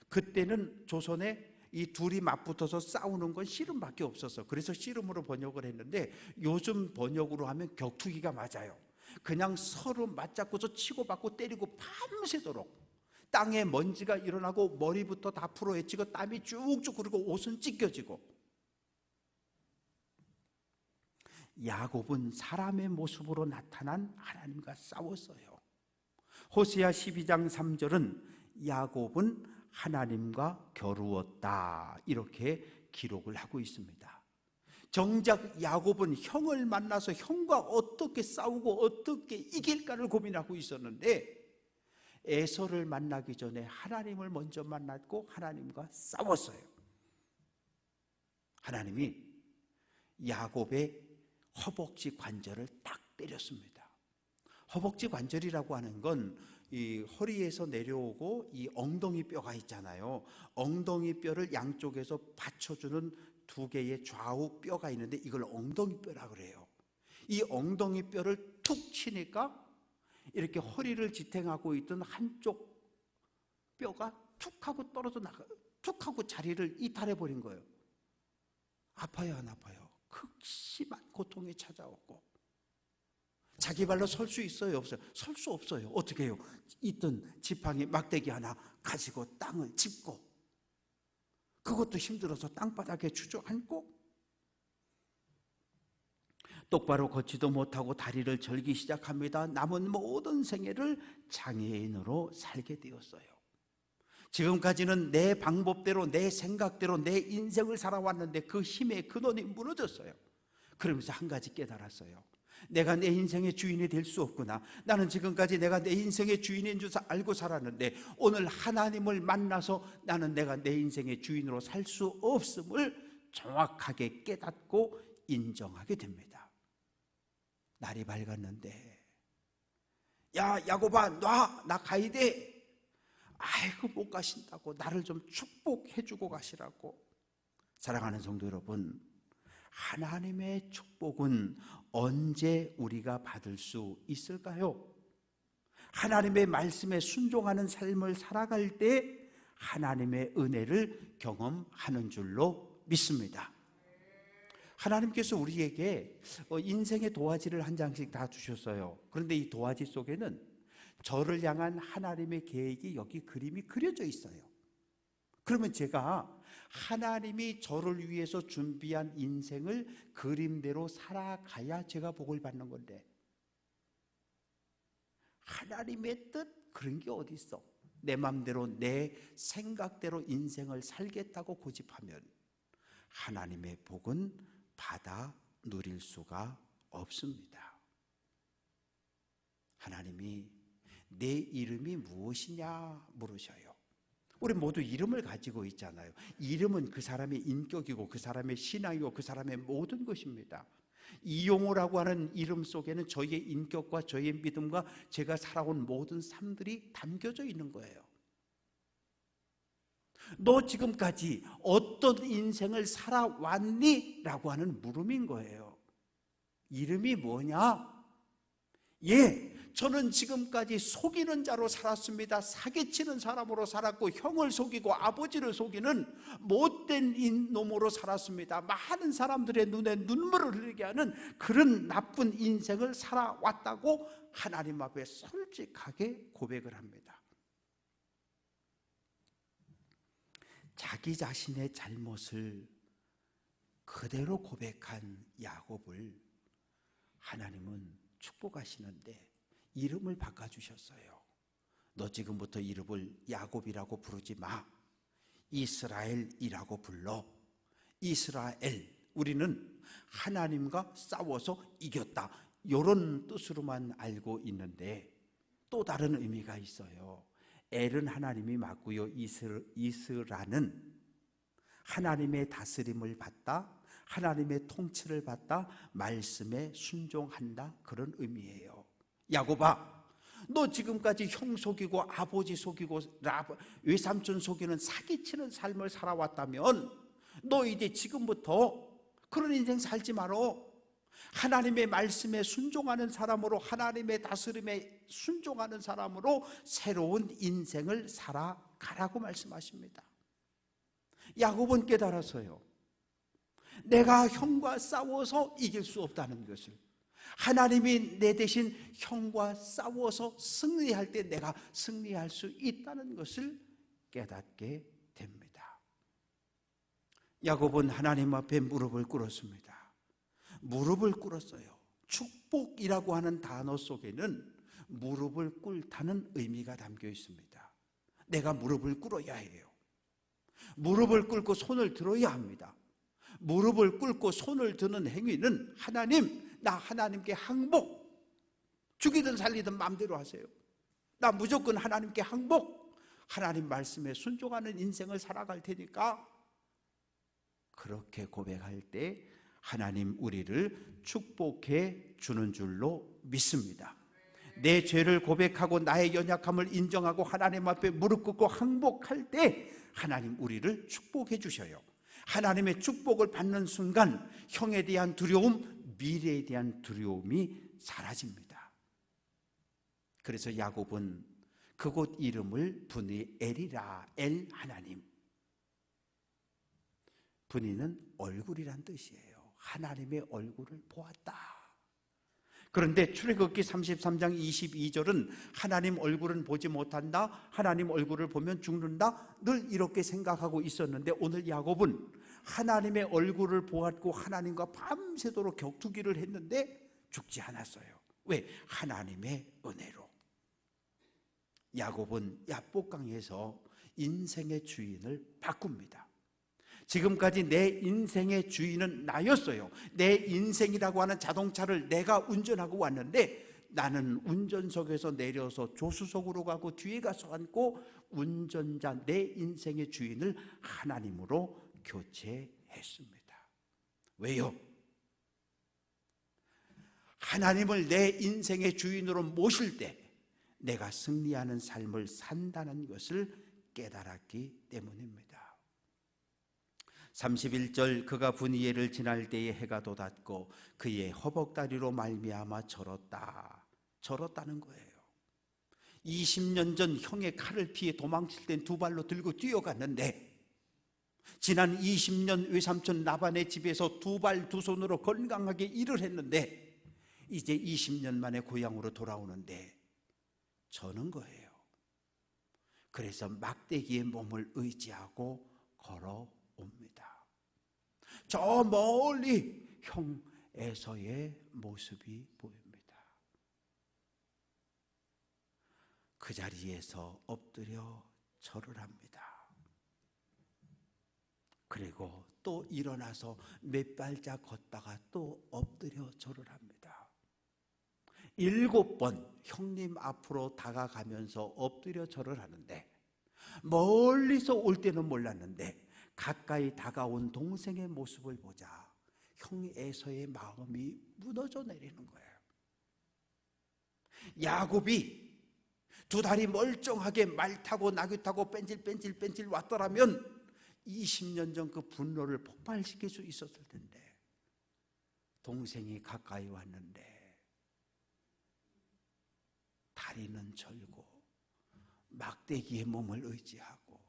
그때는 조선에 이 둘이 맞붙어서 싸우는 건 씨름밖에 없었어. 그래서 씨름으로 번역을 했는데 요즘 번역으로 하면 격투기가 맞아요. 그냥 서로 맞잡고서 치고받고 때리고 밤새도록 땅에 먼지가 일어나고 머리부터 다 풀어헤치고 땀이 쭉쭉 흐르고 옷은 찢겨지고. 야곱은 사람의 모습으로 나타난 하나님과 싸웠어요. 호세아 12장 3절은 야곱은 하나님과 겨루었다 이렇게 기록을 하고 있습니다. 정작 야곱은 형을 만나서 형과 어떻게 싸우고 어떻게 이길까를 고민하고 있었는데 에서를 만나기 전에 하나님을 먼저 만났고 하나님과 싸웠어요. 하나님이 야곱의 허벅지 관절을 딱 때렸습니다. 허벅지 관절이라고 하는 건 이 허리에서 내려오고 이 엉덩이 뼈가 있잖아요. 엉덩이 뼈를 양쪽에서 받쳐주는 두 개의 좌우 뼈가 있는데 이걸 엉덩이 뼈라 그래요. 이 엉덩이 뼈를 툭 치니까 이렇게 허리를 지탱하고 있던 한쪽 뼈가 툭 하고 떨어져 나가, 툭 하고 자리를 이탈해 버린 거예요. 아파요, 안 아파요? 극심한 고통이 찾아왔고 자기 발로 설 수 있어요, 없어요? 설 수 없어요. 어떻게 해요? 있던 지팡이 막대기 하나 가지고 땅을 짚고 그것도 힘들어서 땅바닥에 주저앉고 똑바로 걷지도 못하고 다리를 절기 시작합니다. 남은 모든 생애를 장애인으로 살게 되었어요. 지금까지는 내 방법대로 내 생각대로 내 인생을 살아왔는데 그 힘의 근원이 무너졌어요. 그러면서 한 가지 깨달았어요. 내가 내 인생의 주인이 될 수 없구나. 나는 지금까지 내가 내 인생의 주인인 줄 알고 살았는데 오늘 하나님을 만나서 나는 내가 내 인생의 주인으로 살 수 없음을 정확하게 깨닫고 인정하게 됩니다. 날이 밝았는데 야 야곱아 나 가야 돼. 아이고 못 가신다고 나를 좀 축복해 주고 가시라고. 사랑하는 성도 여러분, 하나님의 축복은 언제 우리가 받을 수 있을까요? 하나님의 말씀에 순종하는 삶을 살아갈 때 하나님의 은혜를 경험하는 줄로 믿습니다. 하나님께서 우리에게 인생의 도화지를 한 장씩 다 주셨어요. 그런데 이 도화지 속에는 저를 향한 하나님의 계획이 여기 그림이 그려져 있어요. 그러면 제가 하나님이 저를 위해서 준비한 인생을 그림대로 살아가야 제가 복을 받는 건데, 하나님의 뜻 그런 게 어디 있어? 내 맘대로 내 생각대로 인생을 살겠다고 고집하면 하나님의 복은 받아 누릴 수가 없습니다. 하나님이 내 이름이 무엇이냐 물으셔요. 우리 모두 이름을 가지고 있잖아요. 이름은 그 사람의 인격이고 그 사람의 신앙이고 그 사람의 모든 것입니다. 이용호라고 하는 이름 속에는 저희의 인격과 저희의 믿음과 제가 살아온 모든 삶들이 담겨져 있는 거예요. 너 지금까지 어떤 인생을 살아왔니? 라고 하는 물음인 거예요. 이름이 뭐냐? 예, 저는 지금까지 속이는 자로 살았습니다. 사기치는 사람으로 살았고 형을 속이고 아버지를 속이는 못된 놈으로 살았습니다. 많은 사람들의 눈에 눈물을 흘리게 하는 그런 나쁜 인생을 살아왔다고 하나님 앞에 솔직하게 고백을 합니다. 자기 자신의 잘못을 그대로 고백한 야곱을 하나님은 축복하시는데 이름을 바꿔주셨어요. 너 지금부터 이름을 야곱이라고 부르지 마. 이스라엘이라고 불러. 이스라엘, 우리는 하나님과 싸워서 이겼다, 이런 뜻으로만 알고 있는데 또 다른 의미가 있어요. 엘은 하나님이 맞고요, 이스라는 하나님의 다스림을 받다, 하나님의 통치를 받다, 말씀에 순종한다, 그런 의미예요. 야곱아, 너 지금까지 형 속이고 아버지 속이고 외삼촌 속이는 사기치는 삶을 살아왔다면 너 이제 지금부터 그런 인생 살지 말어. 하나님의 말씀에 순종하는 사람으로, 하나님의 다스림에 순종하는 사람으로 새로운 인생을 살아가라고 말씀하십니다. 야곱은 깨달았어요. 내가 형과 싸워서 이길 수 없다는 것을. 하나님이 내 대신 형과 싸워서 승리할 때 내가 승리할 수 있다는 것을 깨닫게 됩니다. 야곱은 하나님 앞에 무릎을 꿇었습니다. 무릎을 꿇었어요. 축복이라고 하는 단어 속에는 무릎을 꿇다는 의미가 담겨 있습니다. 내가 무릎을 꿇어야 해요. 무릎을 꿇고 손을 들어야 합니다. 무릎을 꿇고 손을 드는 행위는 하나님, 나 하나님께 항복, 죽이든 살리든 마음대로 하세요. 나 무조건 하나님께 항복, 하나님 말씀에 순종하는 인생을 살아갈 테니까, 그렇게 고백할 때 하나님 우리를 축복해 주는 줄로 믿습니다. 내 죄를 고백하고 나의 연약함을 인정하고 하나님 앞에 무릎 꿇고 항복할 때 하나님 우리를 축복해 주셔요. 하나님의 축복을 받는 순간 형에 대한 두려움, 미래에 대한 두려움이 사라집니다. 그래서 야곱은 그곳 이름을 브니엘이라, 엘 하나님. 브니는 얼굴이란 뜻이에요. 하나님의 얼굴을 보았다. 그런데 출애굽기 33장 22절은 하나님 얼굴은 보지 못한다, 하나님 얼굴을 보면 죽는다, 늘 이렇게 생각하고 있었는데 오늘 야곱은 하나님의 얼굴을 보았고 하나님과 밤새도록 격투기를 했는데 죽지 않았어요. 왜? 하나님의 은혜로. 야곱은 야복강에서 인생의 주인을 바꿉니다. 지금까지 내 인생의 주인은 나였어요. 내 인생이라고 하는 자동차를 내가 운전하고 왔는데 나는 운전석에서 내려서 조수석으로 가고 뒤에 가서 앉고 운전자, 내 인생의 주인을 하나님으로 교체했습니다. 왜요? 하나님을 내 인생의 주인으로 모실 때 내가 승리하는 삶을 산다는 것을 깨달았기 때문입니다. 31절, 그가 브니엘을 지날 때에 해가 돋았고 그의 허벅다리로 말미암아 절었다는 거예요. 20년 전 형의 칼을 피해 도망칠 땐 두 발로 들고 뛰어갔는데 지난 20년 외삼촌 라반의 집에서 두 발 두 손으로 건강하게 일을 했는데 이제 20년 만에 고향으로 돌아오는데 저는 거예요. 그래서 막대기에 몸을 의지하고 걸어 옵니다. 저 멀리 형 에서의 모습이 보입니다. 그 자리에서 엎드려 절을 합니다. 그리고 또 일어나서 몇 발짝 걷다가 또 엎드려 절을 합니다. 7번 형님 앞으로 다가가면서 엎드려 절을 하는데, 멀리서 올 때는 몰랐는데 가까이 다가온 동생의 모습을 보자 형 에서의 마음이 무너져 내리는 거예요. 야곱이 두 다리 멀쩡하게 말 타고 나귀 타고 뺀질 왔더라면 20년 전 그 분노를 폭발시킬 수 있었을 텐데, 동생이 가까이 왔는데 다리는 절고 막대기에 몸을 의지하고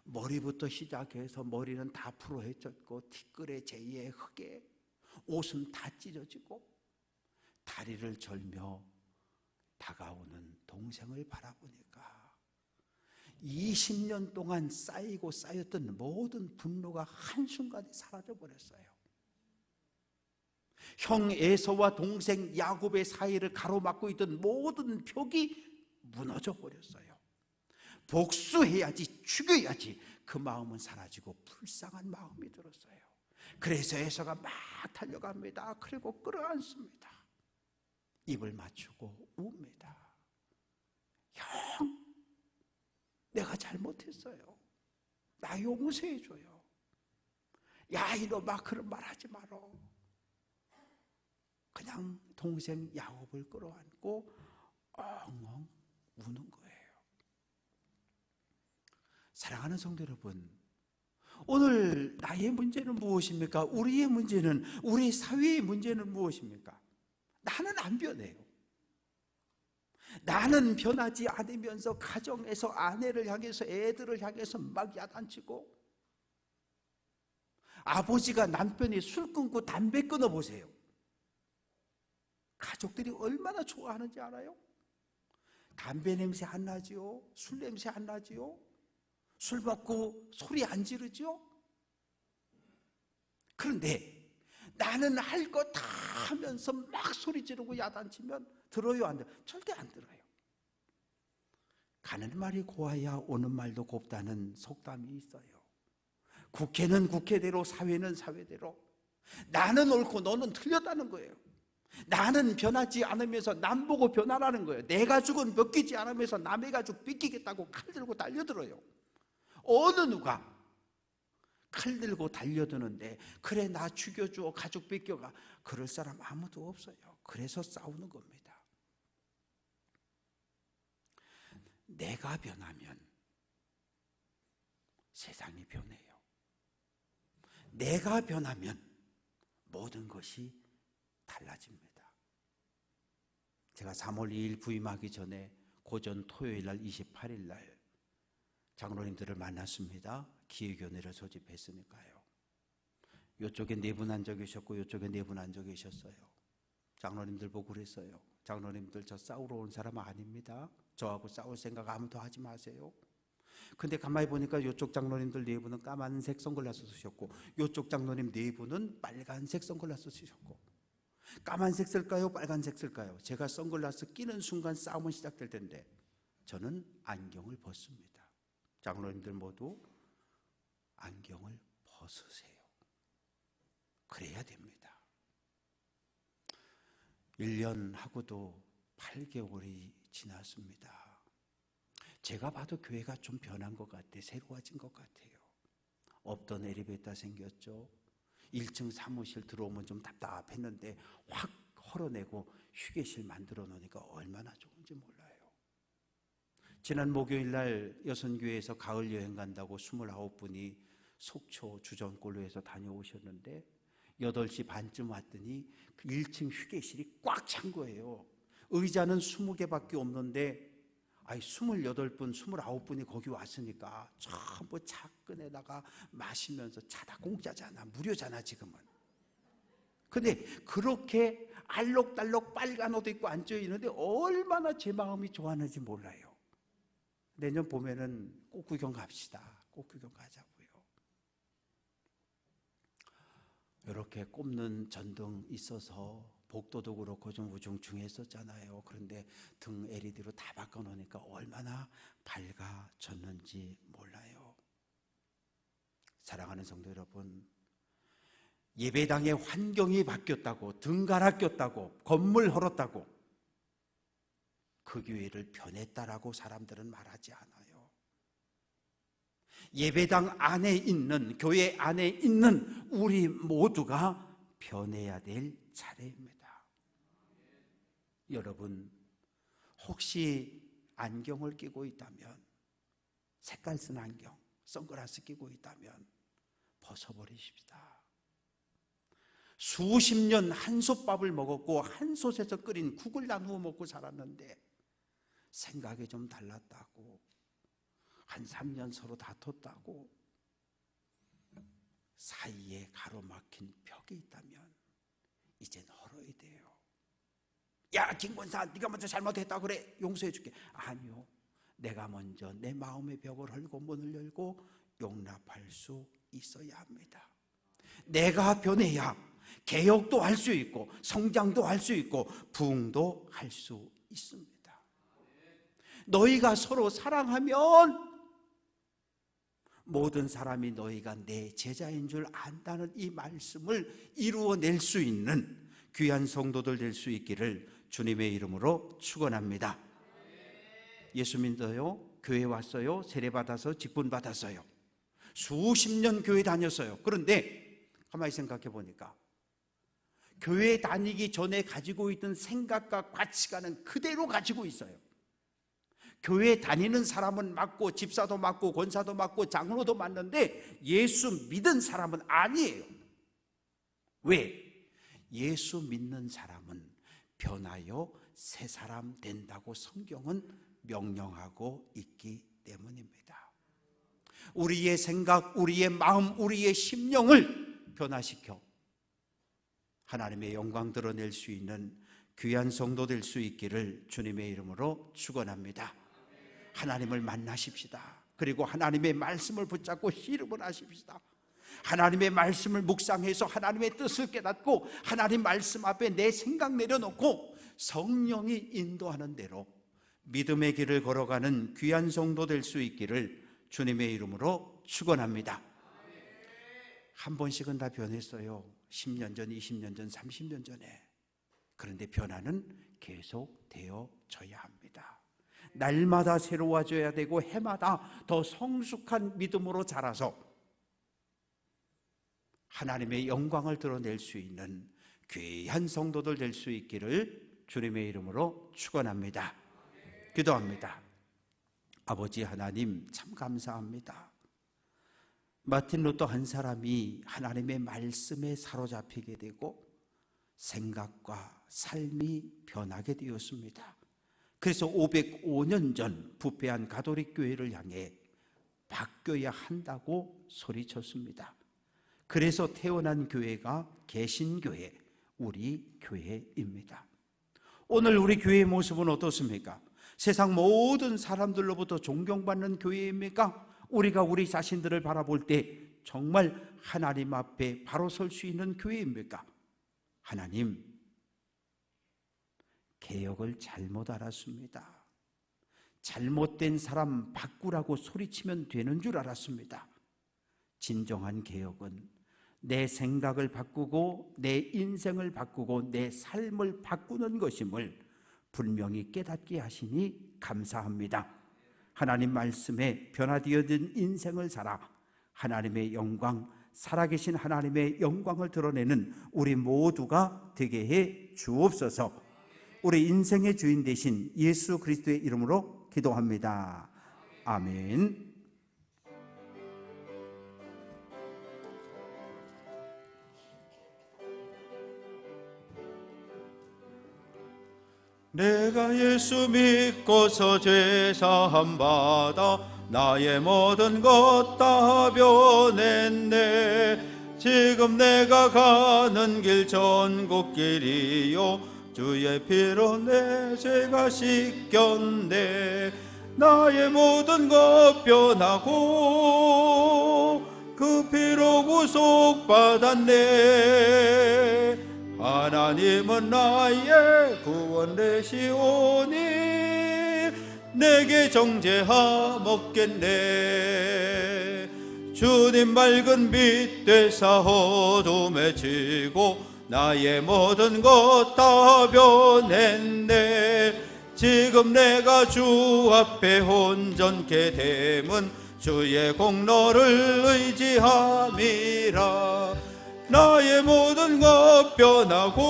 머리부터 시작해서 머리는 다 풀어헤쳤고 티끌에 재에 흙에 옷은 다 찢어지고 다리를 절며 다가오는 동생을 바라보니까 20년 동안 쌓이고 쌓였던 모든 분노가 한순간에 사라져버렸어요. 형 에서와 동생 야곱의 사이를 가로막고 있던 모든 벽이 무너져 버렸어요. 복수해야지, 죽여야지, 그 마음은 사라지고 불쌍한 마음이 들었어요. 그래서 에서가 막 달려갑니다. 그리고 끌어안습니다. 입을 맞추고 웁니다. 형, 내가 잘못했어요. 나 용서해줘요. 야, 이놈아, 그런 말 하지 마라. 그냥 동생 야곱을 끌어안고 엉엉 우는 거예요. 사랑하는 성도 여러분, 오늘 나의 문제는 무엇입니까? 우리의 문제는, 우리 사회의 문제는 무엇입니까? 나는 안 변해요. 나는 변하지 않으면서 가정에서 아내를 향해서, 애들을 향해서 막 야단치고, 아버지가 남편이 술 끊고 담배 끊어보세요. 가족들이 얼마나 좋아하는지 알아요? 담배 냄새 안 나지요? 술 냄새 안 나지요? 술 먹고 소리 안 지르죠? 그런데 나는 할 거 다 하면서 막 소리 지르고 야단치면 들어요, 안 들어요? 절대 안 들어요. 가는 말이 고와야 오는 말도 곱다는 속담이 있어요. 국회는 국회대로, 사회는 사회대로. 나는 옳고 너는 틀렸다는 거예요. 나는 변하지 않으면서 남 보고 변하라는 거예요. 내 가죽은 벗기지 않으면서 남의 가죽 벗기겠다고 칼 들고 달려들어요. 어느 누가 칼 들고 달려드는데, 그래 나 죽여줘, 가죽 뺏겨가, 그럴 사람 아무도 없어요. 그래서 싸우는 겁니다. 내가 변하면 세상이 변해요. 내가 변하면 모든 것이 달라집니다. 제가 3월 2일 부임하기 전에 고전 토요일 날 28일 날 장로님들을 만났습니다. 기회교회를 소집했으니까요. 이쪽에 4분 앉아 계셨고 이쪽에 4분 앉아 계셨어요. 장로님들 보고 그랬어요. 장로님들, 저 싸우러 온 사람 아닙니다. 저하고 싸울 생각 아무도 하지 마세요. 근데 가만히 보니까 이쪽 장로님들 4분은 까만색 선글라스 쓰셨고 이쪽 장로님 4분은 빨간색 선글라스 쓰셨고, 까만색 쓸까요? 빨간색 쓸까요? 제가 선글라스 끼는 순간 싸움은 시작될 텐데 저는 안경을 벗습니다. 장로님들 모두 안경을 벗으세요. 그래야 됩니다. 1년 하고도 8개월이 지났습니다. 제가 봐도 교회가 좀 변한 것 같아요. 새로워진 것 같아요. 없던 엘리베이터 생겼죠. 1층 사무실 들어오면 좀 답답했는데 확 헐어내고 휴게실 만들어 놓으니까 얼마나 좋은지 몰라요. 지난 목요일 날 여선교회에서 가을 여행 간다고 29분이 속초 주전골로에서 다녀오셨는데 8시 반쯤 왔더니 1층 휴게실이 꽉 찬 거예요. 의자는 20개밖에 없는데 28분, 29분이 거기 왔으니까 전부 차 꺼내다가 마시면서 차다 공짜잖아, 무료잖아 지금은. 근데 그렇게 알록달록 빨간 옷 입고 앉아있는데 얼마나 제 마음이 좋아하는지 몰라요. 내년 봄에는 꽃구경 갑시다. 꽃구경 가자고요. 이렇게 꼽는 전등 있어서 복도도 그렇고 좀 우중충했었잖아요. 그런데 등 LED로 다 바꿔놓으니까 얼마나 밝아졌는지 몰라요. 사랑하는 성도 여러분, 예배당의 환경이 바뀌었다고, 등 갈아 꼈다고, 건물 헐었다고 그 교회를 변했다라고 사람들은 말하지 않아요. 예배당 안에 있는, 교회 안에 있는 우리 모두가 변해야 될 차례입니다. 여러분, 혹시 안경을 끼고 있다면, 색깔 쓴 안경, 선글라스 끼고 있다면 벗어버리십시다. 수십 년 한솥밥을 먹었고 한솥에서 끓인 국을 나누어 먹고 살았는데 생각이 좀 달랐다고, 한 3년 서로 다퉜다고 사이에 가로막힌 벽이 있다면 이젠 헐어야 돼요. 야, 김권사, 네가 먼저 잘못했다 그래, 용서해 줄게. 아니요, 내가 먼저 내 마음의 벽을 헐고 문을 열고 용납할 수 있어야 합니다. 내가 변해야 개혁도 할 수 있고 성장도 할 수 있고 부흥도 할 수 있습니다. 너희가 서로 사랑하면 모든 사람이 너희가 내 제자인 줄 안다는 이 말씀을 이루어낼 수 있는 귀한 성도들 될 수 있기를 주님의 이름으로 축원합니다. 예수 믿어요? 교회 왔어요? 세례받아서 직분받았어요. 수십 년 교회 다녔어요. 그런데 가만히 생각해 보니까 교회 다니기 전에 가지고 있던 생각과 가치관은 그대로 가지고 있어요. 교회 다니는 사람은 맞고 집사도 맞고 권사도 맞고 장로도 맞는데 예수 믿은 사람은 아니에요. 왜? 예수 믿는 사람은 변하여 새 사람 된다고 성경은 명령하고 있기 때문입니다. 우리의 생각, 우리의 마음, 우리의 심령을 변화시켜 하나님의 영광 드러낼 수 있는 귀한 성도 될 수 있기를 주님의 이름으로 축원합니다. 하나님을 만나십시다. 그리고 하나님의 말씀을 붙잡고 씨름을 하십시다. 하나님의 말씀을 묵상해서 하나님의 뜻을 깨닫고 하나님 말씀 앞에 내 생각 내려놓고 성령이 인도하는 대로 믿음의 길을 걸어가는 귀한 성도 될 수 있기를 주님의 이름으로 축원합니다. 한 번씩은 다 변했어요. 10년 전, 20년 전, 30년 전에. 그런데 변화는 계속 되어져야 합니다. 날마다 새로워져야 되고 해마다 더 성숙한 믿음으로 자라서 하나님의 영광을 드러낼 수 있는 귀한 성도들 될 수 있기를 주님의 이름으로 축원합니다. 기도합니다. 아버지 하나님, 참 감사합니다. 마틴 루터 한 사람이 하나님의 말씀에 사로잡히게 되고 생각과 삶이 변하게 되었습니다. 그래서 505년 전 부패한 가톨릭 교회를 향해 바뀌어야 한다고 소리쳤습니다. 그래서 태어난 교회가 개신교회, 우리 교회입니다. 오늘 우리 교회의 모습은 어떻습니까? 세상 모든 사람들로부터 존경받는 교회입니까? 우리가 우리 자신들을 바라볼 때 정말 하나님 앞에 바로 설 수 있는 교회입니까? 하나님, 개혁을 잘못 알았습니다. 잘못된 사람 바꾸라고 소리치면 되는 줄 알았습니다. 진정한 개혁은 내 생각을 바꾸고 내 인생을 바꾸고 내 삶을 바꾸는 것임을 분명히 깨닫게 하시니 감사합니다. 하나님 말씀에 변화되어진 인생을 살아 하나님의 영광, 살아계신 하나님의 영광을 드러내는 우리 모두가 되게 해 주옵소서. 우리 인생의 주인 되신 예수 그리스도의 이름으로 기도합니다. 아멘. 내가 예수 믿고서 죄사함 받아 나의 모든 것 다 변했네. 지금 내가 가는 길 전국길이요 주의 피로 내 죄가 씻겼네. 나의 모든 것 변하고 그 피로 구속받았네. 하나님은 나의 구원 되시오니 내게 정죄하 먹겠네. 주님 맑은 빛 되사 어둠에 지고 나의 모든 것 다 변했네. 지금 내가 주 앞에 온전케 됨은 주의 공로를 의지함이라. 나의 모든 것 변하고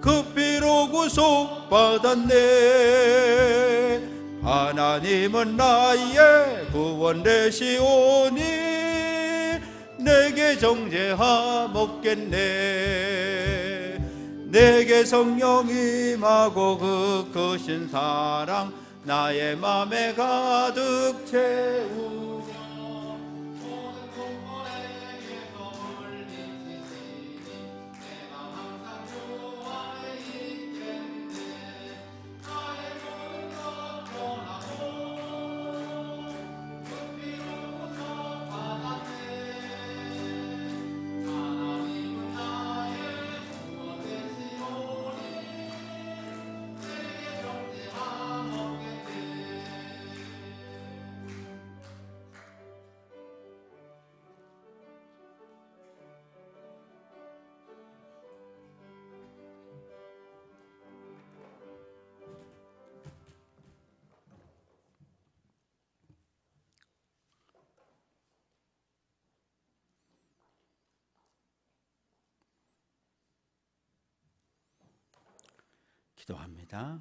그 피로 구속받았네. 하나님은 나의 구원 되시오니 내게 정죄하 먹겠네. 내게 성령 임하고 그 크신 사랑 나의 맘에 가득 채우며 기도합니다.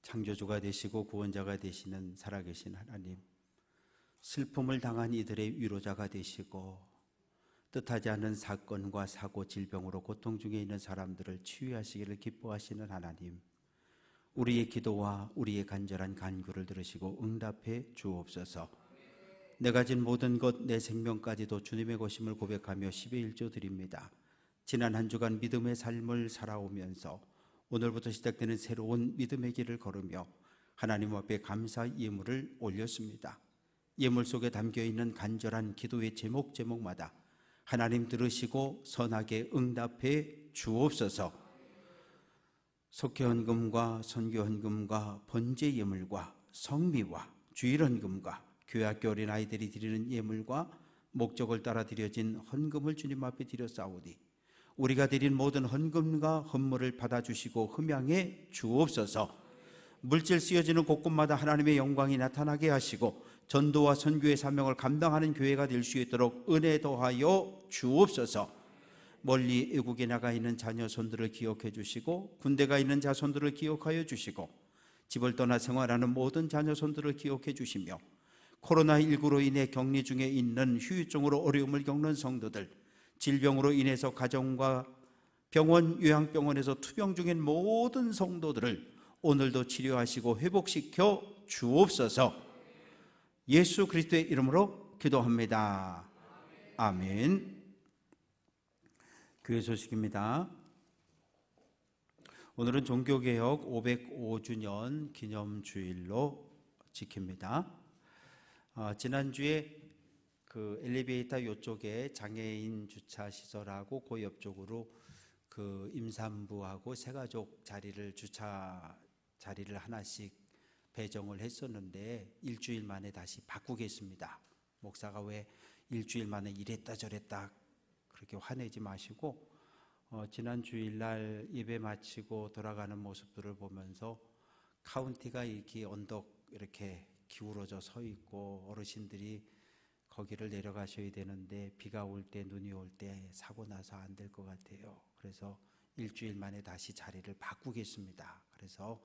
창조주가 되시고 구원자가 되시는 살아계신 하나님, 슬픔을 당한 이들의 위로자가 되시고 뜻하지 않은 사건과 사고, 질병으로 고통 중에 있는 사람들을 치유하시기를 기뻐하시는 하나님, 우리의 기도와 우리의 간절한 간구를 들으시고 응답해 주옵소서. 내가 진 모든 것, 내 생명까지도 주님의 것임을 고백하며 10의 1조 드립니다. 지난 한 주간 믿음의 삶을 살아오면서 오늘부터 시작되는 새로운 믿음의 길을 걸으며 하나님 앞에 감사 예물을 올렸습니다. 예물 속에 담겨있는 간절한 기도의 제목마다 하나님 들으시고 선하게 응답해 주옵소서. 속회헌금과 선교헌금과 번제 예물과 성미와 주일헌금과 교회학교 어린아이들이 드리는 예물과 목적을 따라 드려진 헌금을 주님 앞에 드렸사오니 우리가 드린 모든 헌금과 헌물을 받아주시고 흠양해 주옵소서. 물질 쓰여지는 곳곳마다 하나님의 영광이 나타나게 하시고 전도와 선교의 사명을 감당하는 교회가 될 수 있도록 은혜 더하여 주옵소서. 멀리 외국에 나가 있는 자녀 손들을 기억해 주시고 군대가 있는 자손들을 기억하여 주시고 집을 떠나 생활하는 모든 자녀 손들을 기억해 주시며 코로나19로 인해 격리 중에 있는 후유증으로 어려움을 겪는 성도들, 질병으로 인해서 가정과 병원, 요양병원에서 투병 중인 모든 성도들을 오늘도 치료하시고 회복시켜 주옵소서. 예수 그리스도의 이름으로 기도합니다. 아멘. 교회 소식입니다. 오늘은 종교개혁 505주년 기념주일로 지킵니다. 지난주에 그 엘리베이터 요쪽에 장애인 주차 시설하고 그 옆쪽으로 그 임산부하고 새가족 주차 자리를 하나씩 배정을 했었는데 일주일 만에 다시 바꾸겠습니다. 목사가 왜 일주일 만에 이랬다 저랬다 그렇게 화내지 마시고 지난 주일날 예배 마치고 돌아가는 모습들을 보면서 카운티가 이렇게 언덕 이렇게 기울어져 서 있고 어르신들이 거기를 내려가셔야 되는데 비가 올 때 눈이 올 때 사고 나서 안 될 것 같아요. 그래서 일주일 만에 다시 자리를 바꾸겠습니다. 그래서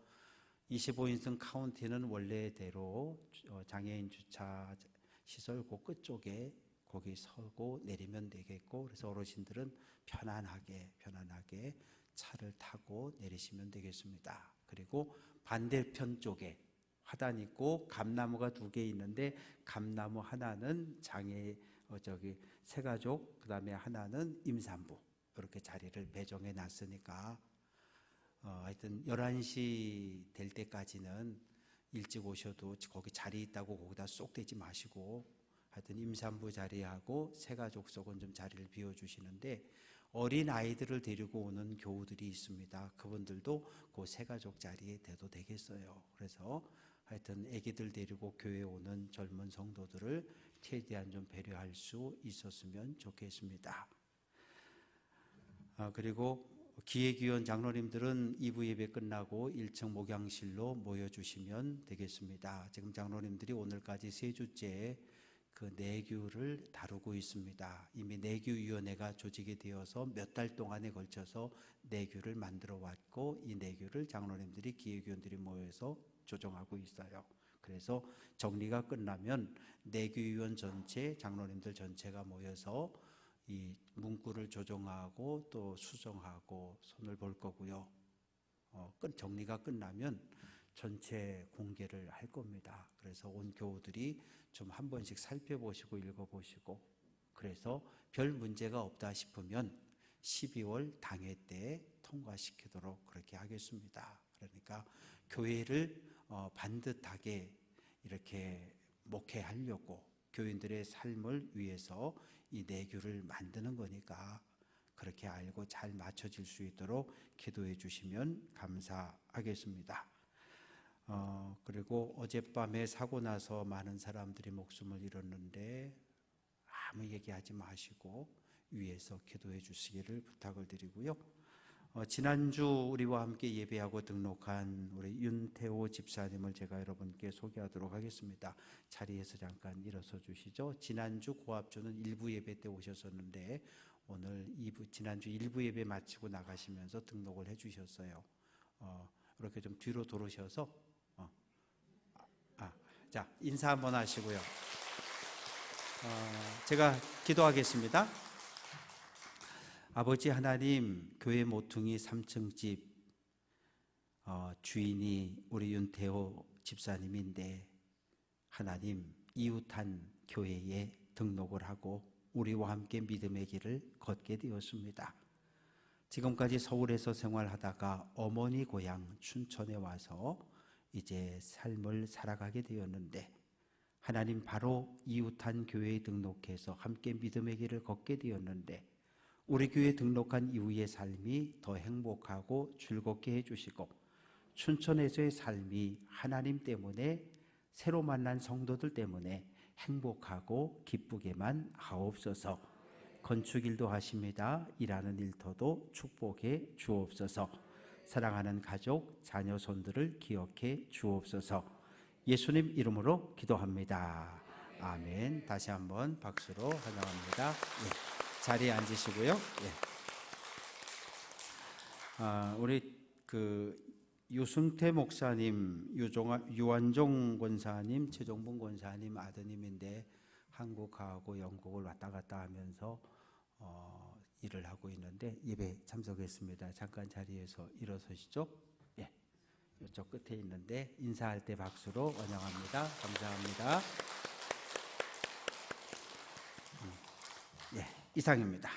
25인승 카운티는 원래대로 장애인 주차 시설 그 끝쪽에 거기 서고 내리면 되겠고, 그래서 어르신들은 편안하게 차를 타고 내리시면 되겠습니다. 그리고 반대편 쪽에 화단 있고 감나무가 2개 있는데 감나무 하나는 새가족, 그 다음에 하나는 임산부, 이렇게 자리를 배정해 놨으니까 하여튼 11시 될 때까지는 일찍 오셔도 거기 자리 있다고 거기다 쏙 대지 마시고 하여튼 임산부 자리하고 새가족석은 좀 자리를 비워주시는데 어린 아이들을 데리고 오는 교우들이 있습니다. 그분들도 그 새가족 자리에 대도 되겠어요. 그래서 하여튼 아기들 데리고 교회에 오는 젊은 성도들을 최대한 좀 배려할 수 있었으면 좋겠습니다. 그리고 기획위원 장로님들은 2부 예배 끝나고 1층 목양실로 모여주시면 되겠습니다. 지금 장로님들이 오늘까지 3주째 그 내규를 다루고 있습니다. 이미 내규위원회가 조직이 되어서 몇 달 동안에 걸쳐서 내규를 만들어 왔고 이 내규를 장로님들이 기획위원들이 모여서 조정하고 있어요. 그래서 정리가 끝나면 내규위원 전체, 장로님들 전체가 모여서 이 문구를 조정하고 또 수정하고 손을 볼 거고요. 정리가 끝나면 전체 공개를 할 겁니다. 그래서 온 교우들이 좀 한 번씩 살펴보시고 읽어보시고, 그래서 별 문제가 없다 싶으면 12월 당회 때 통과시키도록 그렇게 하겠습니다. 그러니까 교회를 반듯하게 이렇게 목회하려고 교인들의 삶을 위해서 이 내규를 만드는 거니까 그렇게 알고 잘 맞춰질 수 있도록 기도해 주시면 감사하겠습니다. 그리고 어젯밤에 사고 나서 많은 사람들이 목숨을 잃었는데 아무 얘기하지 마시고 위에서 기도해 주시기를 부탁을 드리고요. 지난주 우리와 함께 예배하고 등록한 우리 윤태호 집사님을 제가 여러분께 소개하도록 하겠습니다. 자리에서 잠깐 일어서 주시죠. 지난주 고압주는 1부 예배 때 오셨었는데 오늘 2부, 지난주 1부 예배 마치고 나가시면서 등록을 해 주셨어요. 이렇게 좀 뒤로 돌으셔서 자, 인사 한번 하시고요. 제가 기도하겠습니다. 아버지 하나님, 교회 모퉁이 3층 집 주인이 우리 윤태호 집사님인데 하나님, 이웃한 교회에 등록을 하고 우리와 함께 믿음의 길을 걷게 되었습니다. 지금까지 서울에서 생활하다가 어머니 고향 춘천에 와서 이제 삶을 살아가게 되었는데 하나님, 바로 이웃한 교회에 등록해서 함께 믿음의 길을 걷게 되었는데 우리 교회에 등록한 이후의 삶이 더 행복하고 즐겁게 해주시고 춘천에서의 삶이 하나님 때문에 새로 만난 성도들 때문에 행복하고 기쁘게만 하옵소서. 건축일도 하십니다. 일하는 일터도 축복해 주옵소서. 사랑하는 가족, 자녀, 손들을 기억해 주옵소서. 예수님 이름으로 기도합니다. 아멘. 다시 한번 박수로 환영합니다. 예. 자리에 앉으시고요. 예. 우리 유승태 목사님, 유완종 권사님, 최종봉 권사님 아드님인데 한국하고 영국을 왔다 갔다 하면서 일을 하고 있는데 예배 참석했습니다. 잠깐 자리에서 일어서시죠. 예. 이쪽 끝에 있는데 인사할 때 박수로 환영합니다. 감사합니다. 예, 이상입니다.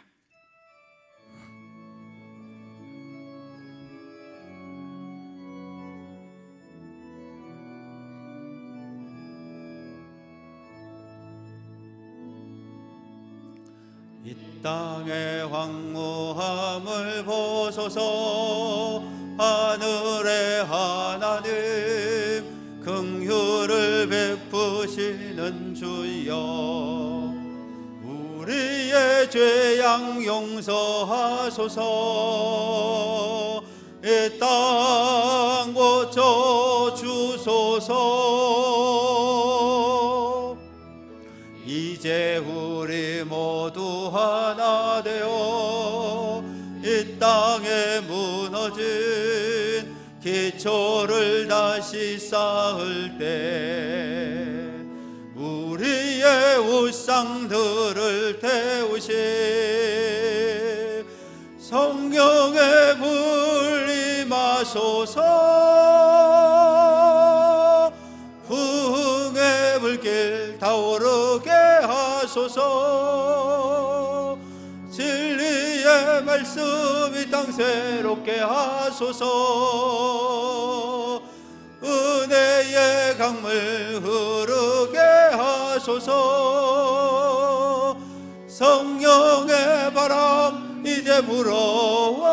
이 땅의 황무함을 보소서. 하늘의 하나님, 긍휼을 베푸시는 주여, 우리의 죄양 용서하소서. 이 땅 고쳐 주소서. 이제 우리 모두 하나 되어 이 땅에 무너진 기초를 다시 쌓을 때 우리의 우상들을 태우신 성령의 불 임하소서. 부흥의 불길 타오르게 하소서. 진리의 말씀 이 땅 새롭게 하소서. 은혜의 강물 흐르게 하소서. 임하소서. 성령의 바람 이제 불어와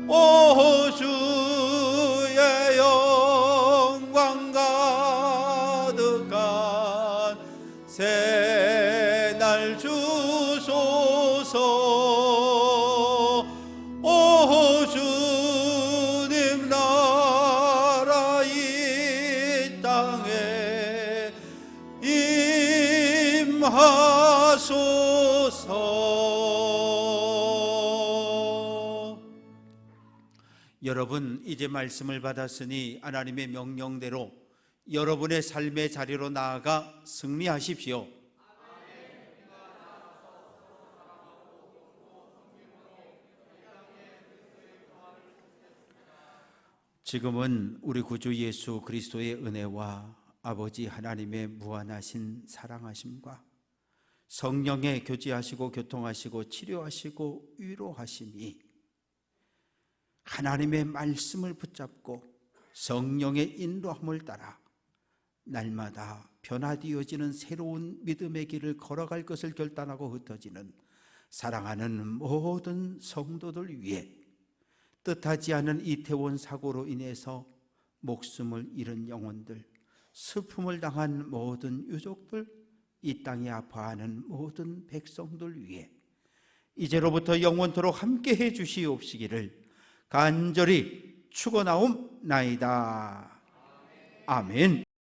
오 주의 영광 가득한 새날 주소서. 오 주님 나라 이 땅에 임하소서. 여러분, 이제 말씀을 받았으니 하나님의 명령대로 여러분의 삶의 자리로 나아가 승리하십시오. 지금은 우리 구주 예수 그리스도의 은혜와 아버지 하나님의 무한하신 사랑하심과 성령의 교제하시고 교통하시고 치료하시고 위로하심이 하나님의 말씀을 붙잡고 성령의 인도함을 따라 날마다 변화되어지는 새로운 믿음의 길을 걸어갈 것을 결단하고 흩어지는 사랑하는 모든 성도들 위해 뜻하지 않은 이태원 사고로 인해서 목숨을 잃은 영혼들, 슬픔을 당한 모든 유족들, 이 땅에 아파하는 모든 백성들 위해 이제로부터 영원토록 함께해 주시옵시기를 간절히 축원하옵나이다. 아멘.